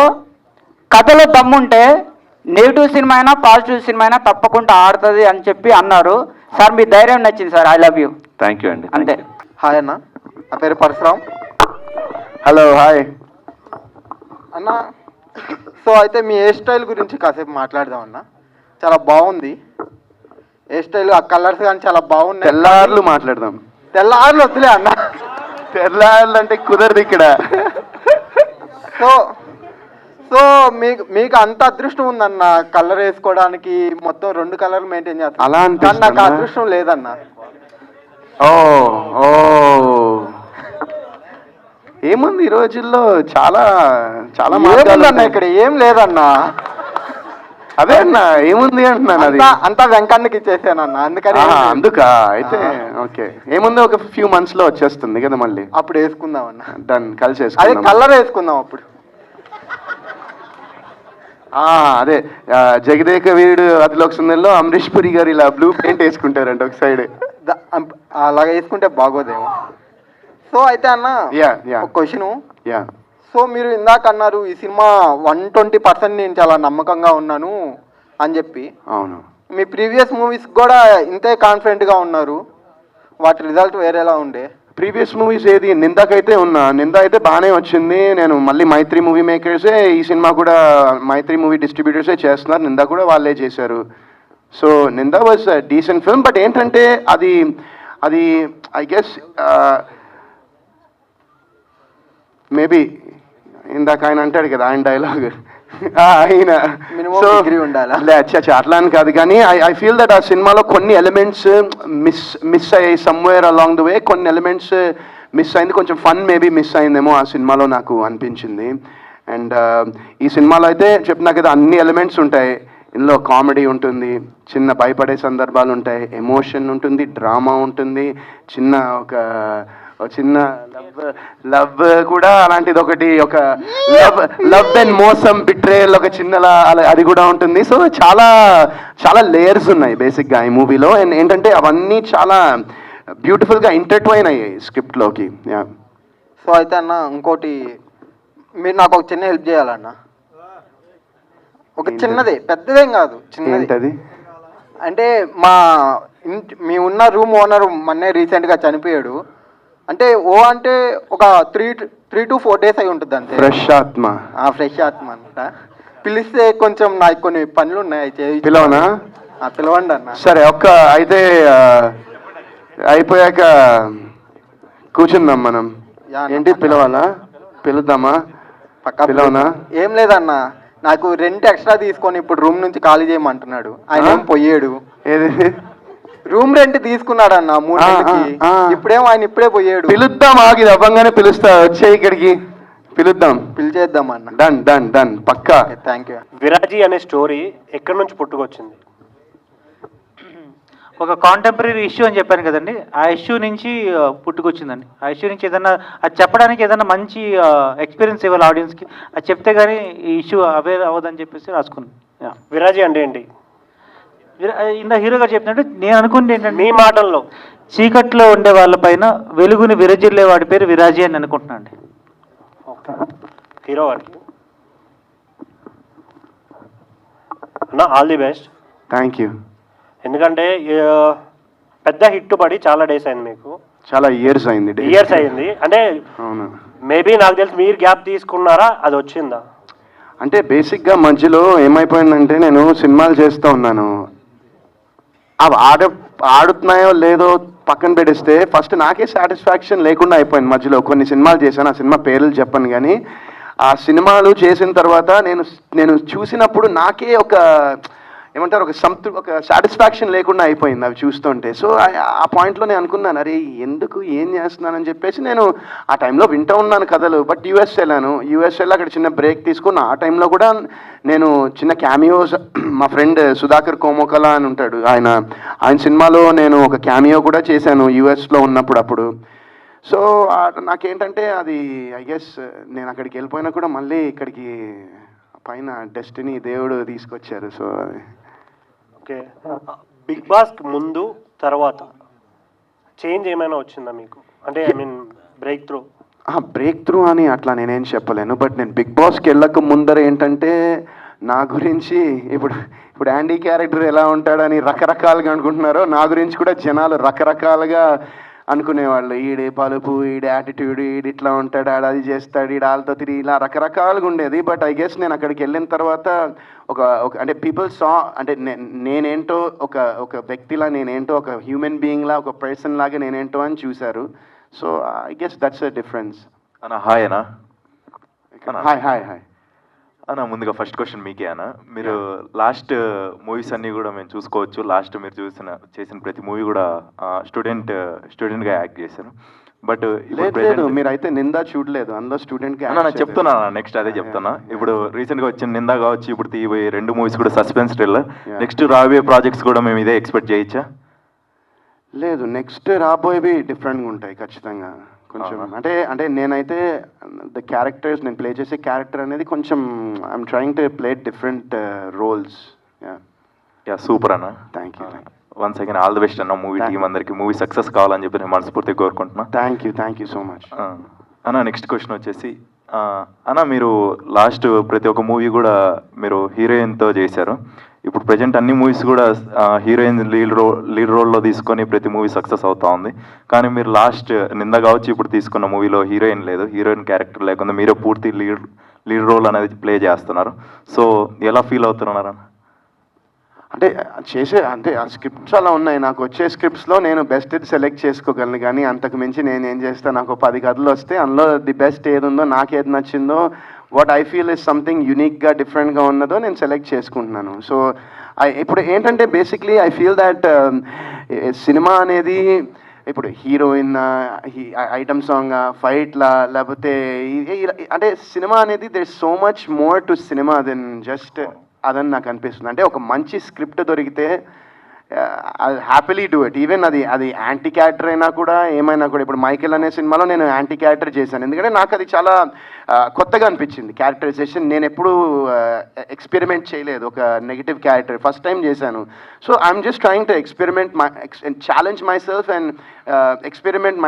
కథలో దమ్ముంటే నెగిటివ్ సినిమా అయినా పాజిటివ్ సినిమా అయినా తప్పకుండా ఆడుతుంది అని చెప్పి అన్నారు సార్. మీ ధైర్యం నచ్చింది sir. I love you. Thank you అండి. అంతే. హాయ్ అన్న, నా పేరు పరశురామ్. హలో, హాయ్ అన్న. సో అయితే మీ హెయిర్ స్టైల్ గురించి కాసేపు మాట్లాడదాం అన్న. చాలా బాగుంది హెయిర్ స్టైల్, ఆ కలర్స్ కానీ చాలా బాగున్నాయి. తెల్లార్లు మాట్లాడదాం. తెల్లార్లు వద్దులే అన్న, తెల్లార్లు అంటే కుదరదు ఇక్కడ. సో మీకు అంత అదృష్టం ఉందన్న కలర్ వేసుకోవడానికి, మొత్తం 2 కలర్లు మెయింటైన్ చేస్తాను. అలా కానీ నాకు అదృష్టం లేదన్న. ఓ ఏముంది ఈ రోజుల్లో, చాలా చాలా ఏముందన్న ఇక్కడ, ఏం లేదన్న. అదే అన్న, ఏముంది అంటున్నాను. అది అంతా వెంకన్నకి ఇచ్చేసానన్న, అందుకని. అందుకా అయితే ఓకే. ఏముంది, ఒక ఫ్యూ మంత్స్ లో వచ్చేస్తుంది కదా మళ్ళీ, అప్పుడు వేసుకుందాం అన్న. డన్, కలిసి అదే వేసుకుందాం. కలర్ వేసుకుందాం అప్పుడు. అదే జగదేక వీరుడు అతిలోక సుందరిలో అమరీష్ పురి గారు ఇలా బ్లూ పెయింట్ వేసుకుంటారంట ఒక సైడ్. అలాగ వేసుకుంటే బాగోదేమో. సో అయితే అన్న, ఒక క్వశ్చను. సో మీరు ఇందాక అన్నారు ఈ సినిమా 120% నేను చాలా నమ్మకంగా ఉన్నాను అని చెప్పి. అవును. మీ ప్రీవియస్ మూవీస్ కూడా ఇంతే కాన్ఫిడెంట్గా ఉన్నారు, వాటి రిజల్ట్ వేరేలా ఉండే? ప్రీవియస్ మూవీస్ ఏది, నిందాకైతే ఉన్నా, నింద అయితే బాగానే వచ్చింది. నేను మళ్ళీ మైత్రి మూవీ మేకర్సే ఈ సినిమా కూడా, మైత్రి మూవీ డిస్ట్రిబ్యూటర్సే చేస్తున్నారు, నింద కూడా వాళ్ళే చేశారు. సో నింద వాజ్ డీసెంట్ ఫిల్మ్. బట్ ఏంటంటే అది ఐ గెస్ మేబీ ఇందాక ఆయన అంటాడు కదా, ఆయన డైలాగ్ ఆయన అట్లా అని కాదు, కానీ ఐ ఫీల్ దట్ ఆ సినిమాలో కొన్ని ఎలిమెంట్స్ మిస్ అయ్యాయి సమ్వేర్ అలాంగ్ ద వే. కొన్ని ఎలిమెంట్స్ మిస్ అయింది, కొంచెం ఫన్ మేబీ మిస్ అయిందేమో ఆ సినిమాలో నాకు అనిపించింది. అండ్ ఈ సినిమాలో అయితే చెప్పినా కదా, అన్ని ఎలిమెంట్స్ ఉంటాయి. ఇందులో కామెడీ ఉంటుంది, చిన్న భయపడే సందర్భాలు ఉంటాయి, ఎమోషన్ ఉంటుంది, డ్రామా ఉంటుంది, చిన్న లవ్ కూడా అలాంటిది ఒకటి, ఒక లవ్ అండ్ మోసం, బిట్రేయల్ ఒక చిన్నలా అది కూడా ఉంటుంది. సో చాలా చాలా లేయర్స్ ఉన్నాయి బేసిక్గా ఈ మూవీలో. అండ్ ఏంటంటే అవన్నీ చాలా బ్యూటిఫుల్గా ఇంటర్ట్వైన్ అయ్యాయి స్క్రిప్ట్లోకి. సో అయితే అన్న, ఇంకోటి మీరు నాకు ఒక చిన్న హెల్ప్ చేయాలన్న. ఒక చిన్నదే, పెద్దదేం కాదు, చిన్నది. అంటే మీ ఉన్న రూమ్ ఓనర్ మొన్నే రీసెంట్గా చనిపోయాడు. అంటే అంటే ఒక 3 to 4 days అయి ఉంటుంది అంతే. ఫ్రెష్ ఆత్మ అంట. పిలిస్తే కొంచెం నాకు కొన్ని పనులు ఉన్నాయి, పిలవనా? పిలవండి అన్న. సరే, అయితే అయిపోయాక కూర్చుందాం మనం. ఏంటి పిలవాలా? పిలుద్దామా? పక్కా పిలవనా? ఏం లేదన్న, నాకు రెంట్ ఎక్స్ట్రా తీసుకొని ఇప్పుడు రూమ్ నుంచి ఖాళీ చేయమంటున్నాడు. ఆయన ఏం పోయాడు. ఏది రూమ్ రెంట్ తీసుకున్నాడు అన్న 3 నెలలకి. ఇప్పుడేమో ఆయన ఇప్పుడే పోయాడు. పిలుద్దాం, ఆగి అవ్వంగానే పిలుస్తా, వచ్చే ఇక్కడికి పిలుద్దాం, పిలిచేద్దాం అన్న. డన్ డన్ డన్ పక్కా. Thank you. విరాజీ అనే స్టోరీ ఎక్కడి నుంచి పుట్టుకొచ్చింది? ఒక కాంటెంపరీ ఇష్యూ అని చెప్పాను కదండి, ఆ ఇష్యూ నుంచి పుట్టుకొచ్చిందండి. ఆ ఇష్యూ నుంచి ఏదన్నా అది చెప్పడానికి ఏదైనా మంచి ఎక్స్పీరియన్స్ ఇవ్వాలి ఆడియన్స్కి, అది చెప్తే కానీ ఈ ఇష్యూ అవేర్ అవ్వదని చెప్పేసి రాసుకున్నాను. విరాజీ అంటే ఏంటి? ఇందా హీరో గారు చెప్పినట్టు నేను అనుకుంటే ఏంటంటే, మీ మాటల్లో చీకట్లో ఉండే వాళ్ళపైన వెలుగుని విరజిల్లే వాడి పేరు విరాజీ అని అనుకుంటున్నాను అండి. హీరో గారికి అన్న all the best. Thank you. ఎందుకంటే పెద్ద హిట్ పడి చాలా డేస్ అయింది, మీకు చాలా ఇయర్స్ అయింది. ఇయర్స్ అయింది అంటే అవును. మేబీ నాకు తెలిసి మీరు గ్యాప్ తీసుకున్నారా, అది వచ్చిందా? అంటే బేసిక్గా మధ్యలో ఏమైపోయిందంటే, నేను సినిమాలు చేస్తూ ఉన్నాను, అవి ఆడుతున్నాయో లేదో పక్కన పెట్టేస్తే ఫస్ట్ నాకే సాటిస్ఫాక్షన్ లేకుండా అయిపోయింది. మధ్యలో కొన్ని సినిమాలు చేశాను, ఆ సినిమా పేర్లు చెప్పను, కానీ ఆ సినిమాలు చేసిన తర్వాత నేను చూసినప్పుడు నాకే ఒక ఏమంటారు, ఒక సాటిస్ఫాక్షన్ లేకుండా అయిపోయింది అవి చూస్తుంటే. సో ఆ పాయింట్లో నేను అనుకున్నాను, అరే ఎందుకు ఏం చేస్తున్నానని చెప్పేసి నేను ఆ టైంలో వింటూ ఉన్నాను కథలు. బట్ యూఎస్ వెళ్ళాను, అక్కడ చిన్న బ్రేక్ తీసుకున్న. ఆ టైంలో కూడా నేను చిన్న క్యామియోస్, మా ఫ్రెండ్ సుధాకర్ కోమోకలా అని ఉంటాడు, ఆయన సినిమాలో నేను ఒక క్యామియో కూడా చేశాను యూఎస్లో ఉన్నప్పుడు అప్పుడు. సో నాకేంటంటే అది ఐ గెస్ నేను అక్కడికి వెళ్ళిపోయినా కూడా మళ్ళీ ఇక్కడికి పైన డెస్టినీ దేవుడు తీసుకొచ్చారు. సో ఓకే, బిగ్ బాస్ ముందు తర్వాత చేంజ్ ఏమైనా వచ్చిందా మీకు? అంటే ఐ మీన్ బ్రేక్ త్రూ అని అట్లా నేనేం చెప్పలేను. బట్ నేను బిగ్ బాస్కి వెళ్ళక ముందర ఏంటంటే, నా గురించి ఇప్పుడు యాండీ క్యారెక్టర్ ఎలా ఉంటాడని రకరకాలుగా అనుకుంటున్నారో, నా గురించి కూడా జనాలు రకరకాలుగా అనుకునేవాళ్ళు. ఈడే పలుపు, ఈడే యాటిట్యూడ్, ఈడు ఇట్లా ఉంటాడు, ఆడు అది చేస్తాడు, ఈడు వాళ్ళతో తిరిగి, ఇలా రకరకాలుగా ఉండేది. బట్ ఐ గెస్ నేను అక్కడికి వెళ్ళిన తర్వాత ఒక అంటే పీపుల్ సా, అంటే నేనేంటో ఒక వ్యక్తిలా, నేనేంటో ఒక హ్యూమన్ బీయింగ్లా, ఒక పర్సన్ లాగా నేనేంటో అని చూశారు. So I guess that's a difference. అన్న హాయ్ అన్న. హాయ్ హాయ్ హాయ్ అన్న, ముందుగా ఫస్ట్ క్వశ్చన్ మీకే అన్న. మీరు లాస్ట్ మూవీస్ అన్నీ కూడా మేము చూసుకోవచ్చు, లాస్ట్ మీరు చేసిన ప్రతి మూవీ కూడా స్టూడెంట్గా యాక్ట్ చేశారు. బట్ లేదు, మీరైతే నిందా చూడలేదు, అందులో స్టూడెంట్గా నేను చెప్తున్నా, నెక్స్ట్ అదే చెప్తున్నా. ఇప్పుడు రీసెంట్గా వచ్చిన నిందా కావచ్చు, ఇప్పుడు తీయబోయే 2 మూవీస్ కూడా సస్పెన్స్ థ్రిల్లర్. నెక్స్ట్ రాబోయే ప్రాజెక్ట్స్ కూడా మేము ఇదే ఎక్స్పెక్ట్ చేయొచ్చా? లేదు, నెక్స్ట్ రాబోయేవి డిఫరెంట్గా ఉంటాయి ఖచ్చితంగా. కొంచెం అంటే నేనైతే ద క్యారెక్టర్స్, నేను ప్లే చేసే క్యారెక్టర్ అనేది కొంచెం I'm trying to play different roles. Yeah super అన్న. Thank you. Once again all the best అన్న. మూవీ టీం అందరికి మూవీ సక్సెస్ కావాలని చెప్పి నేను మనస్ఫూర్తిగా కోరుకుంటున్నా. థ్యాంక్ యూ సో మచ్ అన్న. నెక్స్ట్ క్వశ్చన్ వచ్చేసి, అన్న మీరు లాస్ట్ ప్రతి ఒక్క మూవీ కూడా మీరు హీరోయిన్తో చేశారు. ఇప్పుడు ప్రజెంట్ అన్ని మూవీస్ కూడా హీరోయిన్ లీడ్ రోల్లో తీసుకొని ప్రతి మూవీ సక్సెస్ అవుతా ఉంది. కానీ మీరు లాస్ట్ నింద కావచ్చు ఇప్పుడు తీసుకున్న మూవీలో హీరోయిన్ లేదు, హీరోయిన్ క్యారెక్టర్ లేకుండా మీరే పూర్తి లీడ్ రోల్ అనేది ప్లే చేస్తున్నారు. సో ఎలా ఫీల్ అవుతున్నారు? అంటే ఆ స్క్రిప్ట్స్ అలా ఉన్నాయి. నాకు వచ్చే స్క్రిప్ట్స్లో నేను బెస్ట్ సెలెక్ట్ చేసుకోగలను, కానీ అంతకు మించి నేను ఏం చేస్తాను, నాకు 10 కథలు వస్తే అందులో ది బెస్ట్ ఏది ఉందో, నాకేది నచ్చిందో, what I feel is something యూనిక్గా డిఫరెంట్గా ఉన్నదో నేను సెలెక్ట్ చేసుకుంటున్నాను. సో ఇప్పుడు ఏంటంటే basically I feel that cinema అనేది ఇప్పుడు హీరోయిన్, ఐటమ్ సాంగ్, ఫైట్లా, లేకపోతే అంటే సినిమా అనేది there so much more to cinema than just అదని నాకు అనిపిస్తుంది. అంటే ఒక మంచి స్క్రిప్ట్ దొరికితే హ్యాపీలీ డూ ఇట్. ఈవెన్ అది యాంటీ క్యారెక్టర్ అయినా కూడా, ఏమైనా కూడా. ఇప్పుడు మైకేల్ అనే సినిమాలో నేను యాంటీ క్యారెక్టర్ చేశాను, ఎందుకంటే నాకు అది చాలా కొత్తగా అనిపించింది క్యారెక్టరైజేషన్. నేను ఎప్పుడూ ఎక్స్పెరిమెంట్ చేయలేదు ఒక నెగిటివ్ క్యారెక్టర్, ఫస్ట్ టైం చేశాను. So I'm just trying to challenge my self and experiment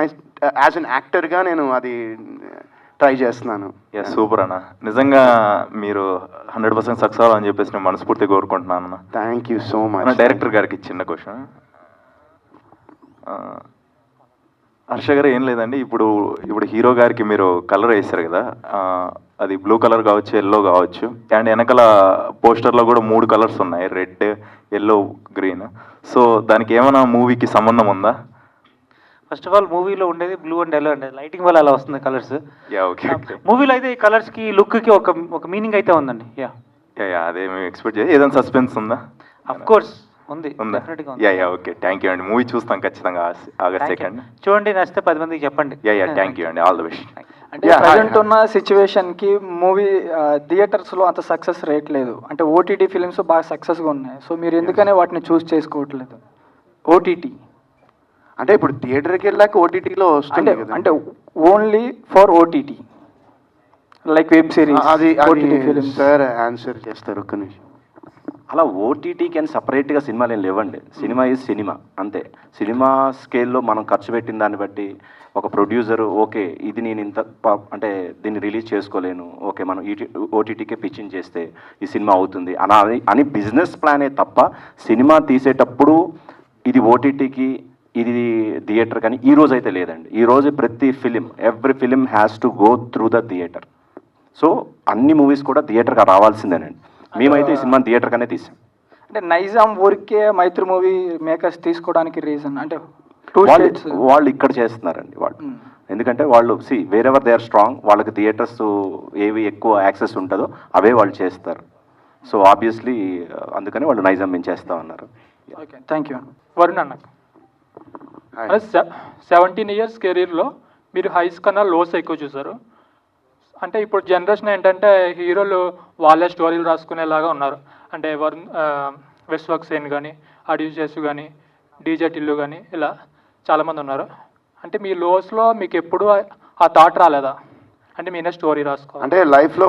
as an యాక్టర్గా నేను అది ట్రై చేస్తున్నాను. సూపర్ అన్న. నిజంగా మీరు 100% సక్సెస్ అవ్వాలని చెప్పేసి నేను మనస్ఫూర్తిగా కోరుకుంటున్నాను అన్న. Thank you so much. Director గారికి చిన్న క్వశ్చన్. హర్ష గారు, ఏం లేదండి, ఇప్పుడు హీరో గారికి మీరు కలర్ వేస్తారు కదా, అది బ్లూ కలర్ కావచ్చు, ఎల్లో కావచ్చు, అండ్ వెనకాల పోస్టర్లో కూడా 3 కలర్స్ ఉన్నాయి, రెడ్, ఎల్లో, గ్రీన్. సో దానికి ఏమైనా మూవీకి సంబంధం ఉందా? ఫస్ట్ ఆఫ్ ఆల్ మూవీలో ఉండేది బ్లూ అండ్ ఎల్లో అండి, లైటింగ్ వల్ల అలా వస్తుంది కలర్స్. ఓకే. మూవీలో అయితే ఈ కలర్స్కి లుక్కి ఒక మీనింగ్ అయితే ఉందండి. అదే మేము ఎక్స్పెక్ట్ చేయాలి. ఏదైనా సస్పెన్స్ ఉందా? అఫ్ కోర్స్ ఉంది, ఉందా? డెఫినెట్గా ఉంది. ఓకే, థ్యాంక్ యూ అండి. మూవీ చూస్తాం ఖచ్చితంగా ఆగస్ట్ Thank you. 2nd. చూడండి, నచ్చితే 10 మందికి చెప్పండి. థ్యాంక్ యూ అండి, ఆల్ ద బెస్ట్. అంటే ప్రజెంట్ ఉన్న సిచ్యువేషన్కి మూవీ థియేటర్స్లో అంత సక్సెస్ రేట్ లేదు. అంటే ఓటీటీ ఫిలిమ్స్ బాగా సక్సెస్గా ఉన్నాయి. సో మీరు ఎందుకనే వాటిని చూస్ చేసుకోవట్లేదు? ఓటీటీ అంటే ఇప్పుడు థియేటర్కి వెళ్ళాక ఓటీటీలో వస్తుంది కదా. అంటే only for OTT like web series, అది ఓటీటీ ఫిలిమ్స్. సార్ ఆన్సర్ చేస్తారు ఒక్క నిమిషం. అలా ఓటీటీకి అని సపరేట్గా సినిమాలు ఏం లేవండి. సినిమా ఈజ్ సినిమా అంతే. సినిమా స్కేల్లో మనం ఖర్చు పెట్టిన దాన్ని బట్టి ఒక ప్రొడ్యూసరు ఓకే ఇది నేను ఇంత అంటే దీన్ని రిలీజ్ చేసుకోలేను, ఓకే మనం ఓటీటీకే పిచ్చింగ్ చేస్తే ఈ సినిమా అవుతుంది అని బిజినెస్ ప్లానే తప్ప సినిమా తీసేటప్పుడు ఇది ఓటీటీకి ఇది థియేటర్ కానీ ఈ రోజు అయితే లేదండి. ఈ రోజు ప్రతి film every film has to go through the theatre. So అన్ని మూవీస్ కూడా థియేటర్గా రావాల్సిందేనండి. మేమైతే ఈ సినిమా థియేటర్గానే తీసాం. అంటే నైజాం ఊరికే మైత్రి మూవీ మేకర్స్ తీసుకోవడానికి రీజన్ అంటే వాళ్ళు ఇక్కడ చేస్తున్నారండి వాళ్ళు. ఎందుకంటే వాళ్ళు వేరెవర్ దే ఆర్ స్ట్రాంగ్, వాళ్ళకి థియేటర్స్ ఏవి ఎక్కువ యాక్సెస్ ఉంటుందో అవే వాళ్ళు చేస్తారు. సో ఆబ్వియస్లీ అందుకని వాళ్ళు నైజాం మేము చేస్తా ఉన్నారు. Okay, thank you. వరుణ్ అన్న, 17 ఇయర్స్ కెరీర్లో మీరు హైస్ కన్నా లోస్ ఎక్కువ చూసారు. అంటే ఇప్పుడు జనరేషన్ ఏంటంటే హీరోలు వాళ్ళే స్టోరీలు రాసుకునేలాగా ఉన్నారు. అంటే విశ్వక్ సేన్ కానీ, అడ్యూజెస్ కానీ, డీజే టిల్లు కానీ ఇలా చాలామంది ఉన్నారు. అంటే మీ లోస్లో మీకు ఎప్పుడు ఆ థాట్ రాలేదా? అంటే మీనే స్టోరీ రాసుకోవాలి. అంటే లైఫ్లో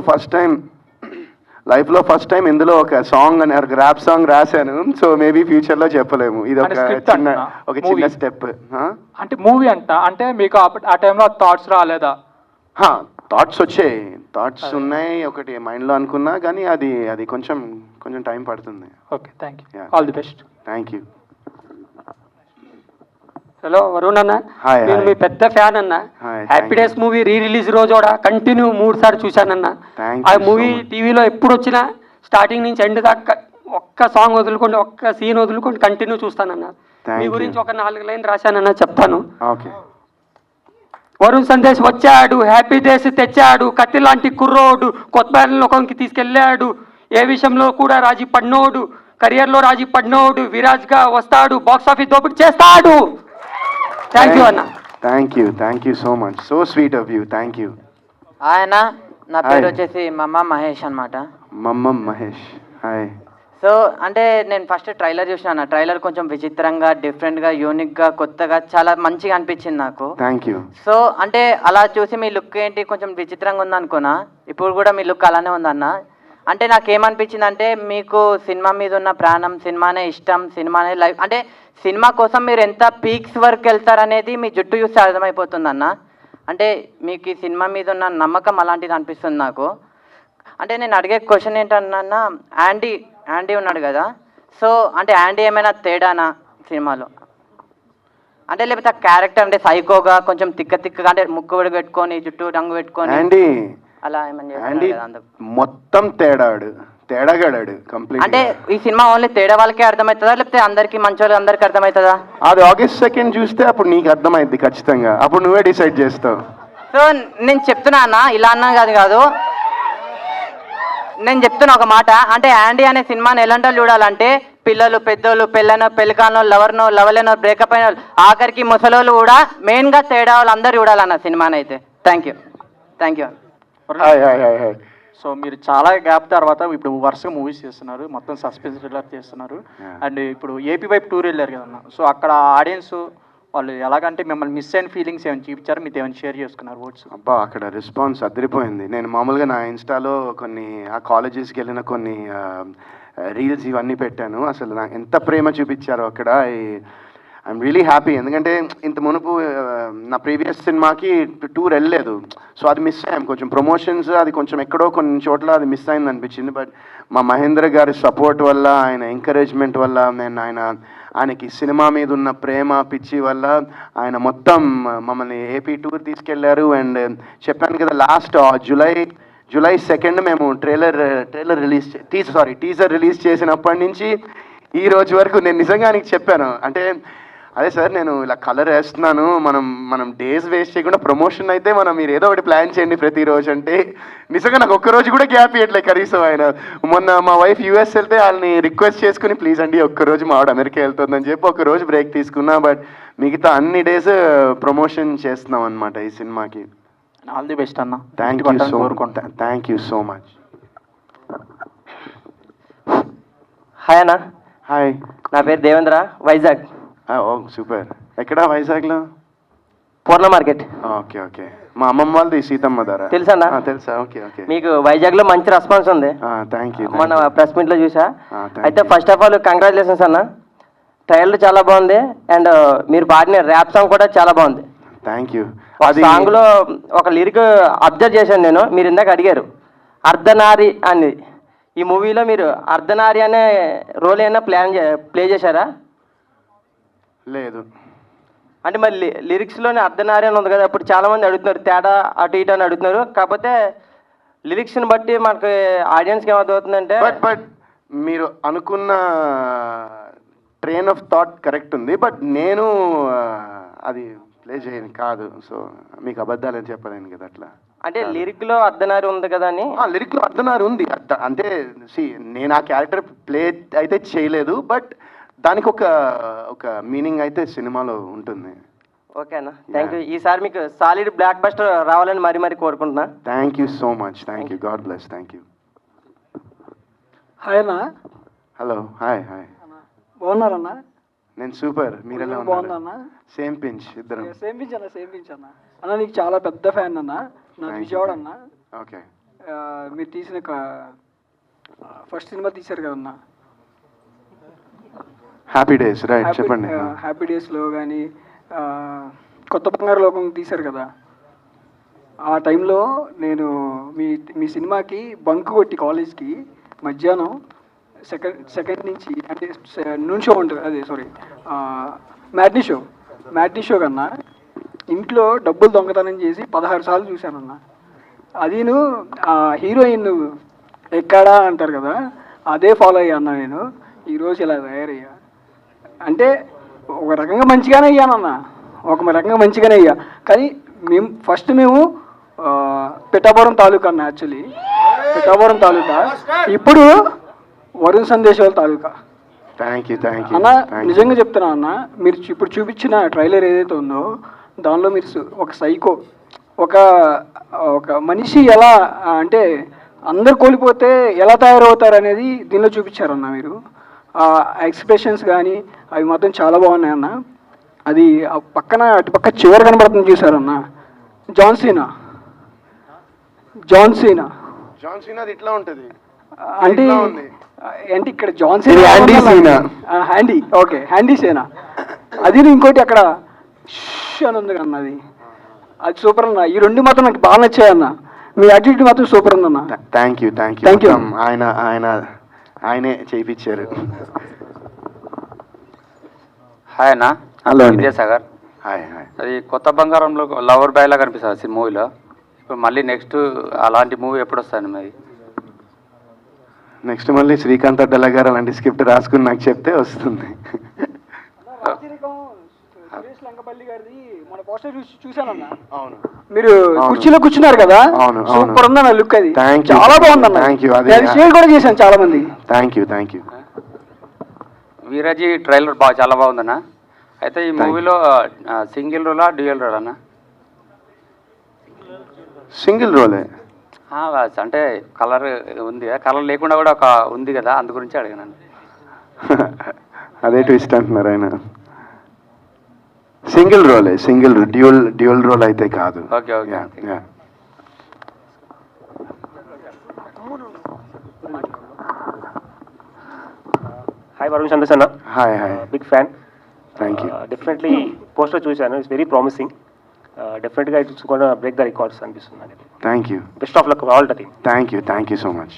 ఫస్ట్ టైం ఇందులో ఒక సాంగ్ అని ఒక ర్యాప్ సాంగ్ రాశాను. సో మేబీ ఫ్యూచర్లో చెప్పలేము. ఇది ఒక చిన్న స్టెప్. అంటే మూవీ అంటే మీకు ఆ టైంలో థాట్స్ రాలేదా? థాట్స్ వచ్చాయి, థాట్స్ ఉన్నాయి. ఒకటి మైండ్లో అనుకున్నా కానీ అది కొంచెం టైం పడుతుంది. Okay, thank you. All the best. Thank you. Hello Varun అన్న, హాయ్. నేను మీ పెద్ద ఫ్యాన్ అన్న. హ్యాపీ డేస్ మూవీ రిలీజ్ రోజు కూడా కంటిన్యూ 3 సార్లు చూశానన్న. ఆ మూవీ టీవీలో ఎప్పుడు వచ్చినా స్టార్టింగ్ నుంచి ఎండ్ దాకా ఒక్క సాంగ్ వదులుకోండి, ఒక్క సీన్ వదులుకోండి కంటిన్యూ చూస్తానన్న. మీ గురించి ఒక 4 లైన్ రాశానన్న, చెప్తాను. ఓకే. వరుణ్ సందేశ్ వచ్చాడు, హ్యాపీ డేస్ తెచ్చాడు, కత్తి లాంటి కుర్రోడు, కొత్త లోకంకి తీసుకెళ్ళాడు, ఏ విషయంలో కూడా రాజీ పడినోడు, కెరియర్లో రాజీ పడినోడు, విరాజ్గా వస్తాడు, బాక్స్ ఆఫీస్ దోపిడి చేస్తాడు. థ్యాంక్ యూ అన్న. Thank you so much. So sweet of you. Thank you. ఆయన నా పేరు వచ్చేసి మమ్మ మహేష్ అనమాట. మమ్మ మహేష్, హాయ్. సో అంటే నేను ఫస్ట్ ట్రైలర్ చూసినా. ట్రైలర్ కొంచెం విచిత్రంగా, డిఫరెంట్గా, యూనిక్గా, కొత్తగా చాలా మంచిగా అనిపించింది నాకు. Thank you. సో అంటే అలా చూసి మీ లుక్ ఏంటి కొంచెం విచిత్రంగా ఉందనుకున్నా. ఇప్పుడు కూడా మీ లుక్ అలానే ఉందన్న. అంటే నాకేమనిపించింది అంటే మీకు సినిమా మీద ఉన్న ప్రాణం, సినిమానే ఇష్టం, సినిమానే లైఫ్. అంటే సినిమా కోసం మీరు ఎంత పీక్స్ వరకు వెళ్తారనేది మీ జుట్టు చూస్తే అర్థమైపోతుంది అన్న. అంటే మీకు ఈ సినిమా మీద ఉన్న నమ్మకం అలాంటిది అనిపిస్తుంది నాకు. అంటే నేను అడిగే క్వశ్చన్ ఏంటన్నా, యాండీ ఉన్నాడు కదా, సో అంటే యాండీ ఏమైనా తేడానా సినిమాలో? అంటే లేకపోతే ఆ క్యారెక్టర్ అంటే సైకోగా కొంచెం తిక్కగా అంటే ముక్కు విడి పెట్టుకొని జుట్టు రంగు పెట్టుకొని అలా ఏమన్నా మొత్తం తేడాగాడాడు కంప్లీట్. అంటే ఈ సినిమా ఓన్లీ తేడా వాళ్ళకే అర్థమవుతుందా లేకపోతే అందరికి మంచి వాళ్ళకి అందరికి అర్థమవుతుందా? అది August 2 చూస్తే అప్పుడు నీకు అర్థమైంది ఖచ్చితంగా. అప్పుడు నువ్వే డిసైడ్ చేస్తావు. సో నేను చెప్తున్నా అన్న, ఇలా అన్నా కాదు, నేను చెప్తున్నా ఒక మాట. అంటే యాండీ అనే సినిమాని ఎలాంటి వాళ్ళు చూడాలంటే పిల్లలు, పెద్దోళ్ళు, పెళ్ళికానో, లవర్నో, లవలేనో, బ్రేకప్ అయిన ఆఖరికి ముసలోళ్ళు కూడా మెయిన్గా తేడా వాళ్ళు అందరు చూడాలన్న సినిమాని అయితే. Thank you. సో మీరు చాలా గ్యాప్ తర్వాత ఇప్పుడు వరుసగా మూవీస్ చేస్తున్నారు, మొత్తం సస్పెన్స్ థ్రిల్లర్ చేస్తున్నారు. అండ్ ఇప్పుడు ఏపీ వైపు టూర్ వెళ్ళారు కదన్న. సో అక్కడ ఆడియన్స్ వాళ్ళు ఎలాగంటే మిమ్మల్ని మిస్ అయిన ఫీలింగ్స్ ఏమైనా చూపించారు, మీతో ఏమైనా షేర్ చేసుకున్నారు వర్డ్స్? అబ్బా, అక్కడ రెస్పాన్స్ అదిరిపోయింది. నేను మామూలుగా నా ఇన్స్టాలో కొన్ని ఆ కాలేజెస్కి వెళ్ళిన కొన్ని రీల్స్ ఇవన్నీ పెట్టాను. అసలు నాకు ఎంత ప్రేమ చూపించారో అక్కడ. I'm really happy. ఎందుకంటే ఇంత మునుపు నా ప్రీవియస్ సినిమాకి టూర్ వెళ్ళలేదు. సో అది మిస్ అయ్యాం. కొంచెం ప్రమోషన్స్ అది కొంచెం ఎక్కడో కొన్ని చోట్ల అది మిస్ అయింది అనిపించింది. బట్ మా మహేంద్ర గారి సపోర్ట్ వల్ల, ఆయన ఎంకరేజ్మెంట్ వల్ల, ఆయనకి సినిమా మీద ఉన్న ప్రేమ పిచ్చి వల్ల ఆయన మొత్తం మమ్మల్ని ఏపీ టూర్ తీసుకెళ్లారు. అండ్ చెప్పాను కదా, లాస్ట్ జూలై 2 మేము టీజర్ రిలీజ్ చేసినప్పటి నుంచి ఈ రోజు వరకు నేను నిజంగా ఆయనకి చెప్పాను. అంటే అదే సార్ నేను ఇలా కలర్ వేస్తున్నాను, మనం డేస్ వేస్ట్ చేయకుండా ప్రమోషన్ అయితే మీరు ఏదో ఒకటి ప్లాన్ చేయండి ప్రతిరోజు అంటే నిజంగా నాకు ఒక్కరోజు కూడా గ్యాప్ ఇవ్వట్లేదు కనీసం ఆయన. మొన్న మా వైఫ్ యూఎస్ వెళ్తే వాళ్ళని రిక్వెస్ట్ చేసుకుని ప్లీజ్ అండి ఒక్కరోజు మా ఆవిడ అమెరికా వెళ్తుందని చెప్పి ఒకరోజు బ్రేక్ తీసుకున్నా. బట్ మిగతా అన్ని డేస్ ప్రమోషన్ చేస్తున్నాం అనమాట ఈ సినిమాకి. ఆల్ ది బెస్ట్ అన్న. Thank you so much. Hi అన్న. హాయ్, నా పేరు దేవేంద్ర, వైజాగ్. ఓ సూపర్. ఎక్కడ వైజాగ్లో? పూర్ణ మార్కెట్. Okay okay. మా అమ్మమ్మ వాళ్ళది సీతమ్మ ధర తెలుసా అన్న? తెలుసా. Okay okay. మీకు వైజాగ్లో మంచి రెస్పాన్స్ ఉంది. Thank you. మన ప్రెస్ మీట్లో చూసా. అయితే ఫస్ట్ ఆఫ్ ఆల్ కంగ్రాచులేషన్స్ అన్న. ట్రైలర్ చాలా బాగుంది అండ్ మీరు పాడిన ర్యాప్ సాంగ్ కూడా చాలా బాగుంది. Thank you. అది సాంగ్లో ఒక లిరిక్ అబ్జర్వ్ చేశాను నేను. మీరు ఇందాక అడిగారు అర్ధనారి అని. ఈ మూవీలో మీరు అర్ధనారి అనే రోల్ ఏమైనా ప్లే చేశారా? లేదు. అంటే మరి లిరిక్స్లోనే అర్ధనారి అని ఉంది కదా, అప్పుడు చాలామంది అడుగుతున్నారు తేడా అటు ఇటు అని అడుగుతున్నారు. కాకపోతే లిరిక్స్ని బట్టి మనకి ఆడియన్స్కి ఏమవుతుందంటే బట్ మీరు అనుకున్న ట్రైన్ ఆఫ్ థాట్ కరెక్ట్ ఉంది. బట్ నేను అది ప్లే చేయను కాదు. సో మీకు అబద్ధాలని చెప్పలేను కదా అట్లా. అంటే లిరిక్లో అర్ధనారి ఉంది కదా అని. లిరిక్లో అర్ధనారి ఉంది అంటే నేను ఆ క్యారెక్టర్ ప్లే అయితే చేయలేదు. బట్ దానికి ఒక మీనింగ్ అయితే సినిమాలో ఉంటుంది. ఓకే అన్న, థ్యాంక్ యూ. ఈసారి మీకు సాలిడ్ బ్లాక్ బస్టర్ రావాలని మరీ కోరుకుంటున్నా. Thank you so much. Thank you. God bless. Thank you. Hi అన్న. హలో. Hi hi. బాగున్నారన్నా? నేను సూపర్. మీరు ఎలా బాగున్నా? సేమ్ పించ్ ఇద్దరం. సేమ్ పించ్ అన్న. అన్న నీకు చాలా పెద్ద ఫ్యాన్ అన్న. నా విజయవాడ అన్న. ఓకే. మీరు తీసిన ఫస్ట్ సినిమా తీశారు కదన్నా, హ్యాపీ డేస్. రైట్, చెప్పండి. హ్యాపీ డేస్లో కానీ కొత్త బంగారు లోకం తీశారు కదా, ఆ టైంలో నేను మీ సినిమాకి బంక్ కొట్టి కాలేజ్కి మధ్యాహ్నం సెకండ్ నుంచి అంటే నూన్ షో ఉంటుంది, అదే సారీ మ్యాట్నీ షో కన్నా ఇంట్లో డబ్బులు దొంగతనం చేసి 16 సార్లు చూశానన్నా. అదిను హీరోయిన్ ఎక్కడా అంటారు కదా, అదే ఫాలో అయ్యా అన్న. నేను ఈరోజు ఇలా తయారయ్యా అంటే ఒక రకంగా మంచిగానే అయ్యానన్నా, అయ్యా. కానీ మేము పిఠాపురం తాలూకా అన్న, యాక్చువల్లీ పిఠాపురం తాలూకా, ఇప్పుడు వరుణ్ సందేశ్ వాళ్ళ తాలూకా. అన్న నిజంగా చెప్తున్నా అన్న, మీరు ఇప్పుడు చూపించిన ట్రైలర్ ఏదైతే ఉందో దానిలో మీరు ఒక సైకో, ఒక మనిషి ఎలా అంటే అందరు కోల్పోతే ఎలా తయారవుతారు అనేది దీనిలో చూపించారన్న. మీరు ఎక్స్ప్రెషన్స్ కానీ అవి మాత్రం చాలా బాగున్నాయి అన్న. అది అటుపక్క చివరి కనబడుతుంది చూసారన్న, జాన్ సీనా ఇట్లా ఉంటుంది అంటే ఇక్కడ John Cena handy, okay handy Cena. అది ఇంకోటి అక్కడ అని ఉంది అన్న, అది సూపర్ అన్న. ఈ రెండు మాత్రం నాకు బాగా నచ్చాయి అన్న. మీ యాటిట్యూడ్ మాత్రం సూపర్ ఉందన్న. Thank you. ఆయనే చేయించారు. హాయ్ అన్న. హలో విద్యాసాగర్. Hi hi. అది కొత్త బంగారంలో లవర్ బాయ్ లా కనిపిస్తుంది మూవీలో. ఇప్పుడు మళ్ళీ నెక్స్ట్ అలాంటి మూవీ ఎప్పుడు వస్తుంది మరి? నెక్స్ట్ మళ్ళీ శ్రీకాంత్ అడ్డల గారు అలాంటి స్క్రిప్ట్ రాసుకుని నాకు చెప్తే వస్తుంది. మీరు కుర్చీలో కూర్చున్నారు కదా, సూపర్ ఉందన్న లుక్. అది చాలా బాగుందన్న. షేర్ కూడా చేశాను చాలా మంది. Thank you. వీరాజీ ట్రైలర్ చాలా బాగుందన్న. అయితే ఈ మూవీలో సింగిల్ రోలా డ్యూయల్ రోల్ అన్న? సింగిల్ రోలే. అంటే కలర్ ఉంది కదా, కలర్ లేకుండా కూడా ఒక ఉంది కదా, అందు గురించి అడిగాను. అదే ట్విస్ట్ అంటున్నారు ఆయన. సింగిల్ రోలే, డ్యూయల్ రోల్ అయితే కాదు. Okay okay. Hi Varun Sandesh అన్న. Hi. Big fan. Thank you. Definitely poster చూశాను, ఇట్స్ వెరీ ప్రామిసింగ్. డెఫినెట్గా it's gonna break the records అనిపిస్తుంది. Thank you. Best of luck all the team. Thank you so much.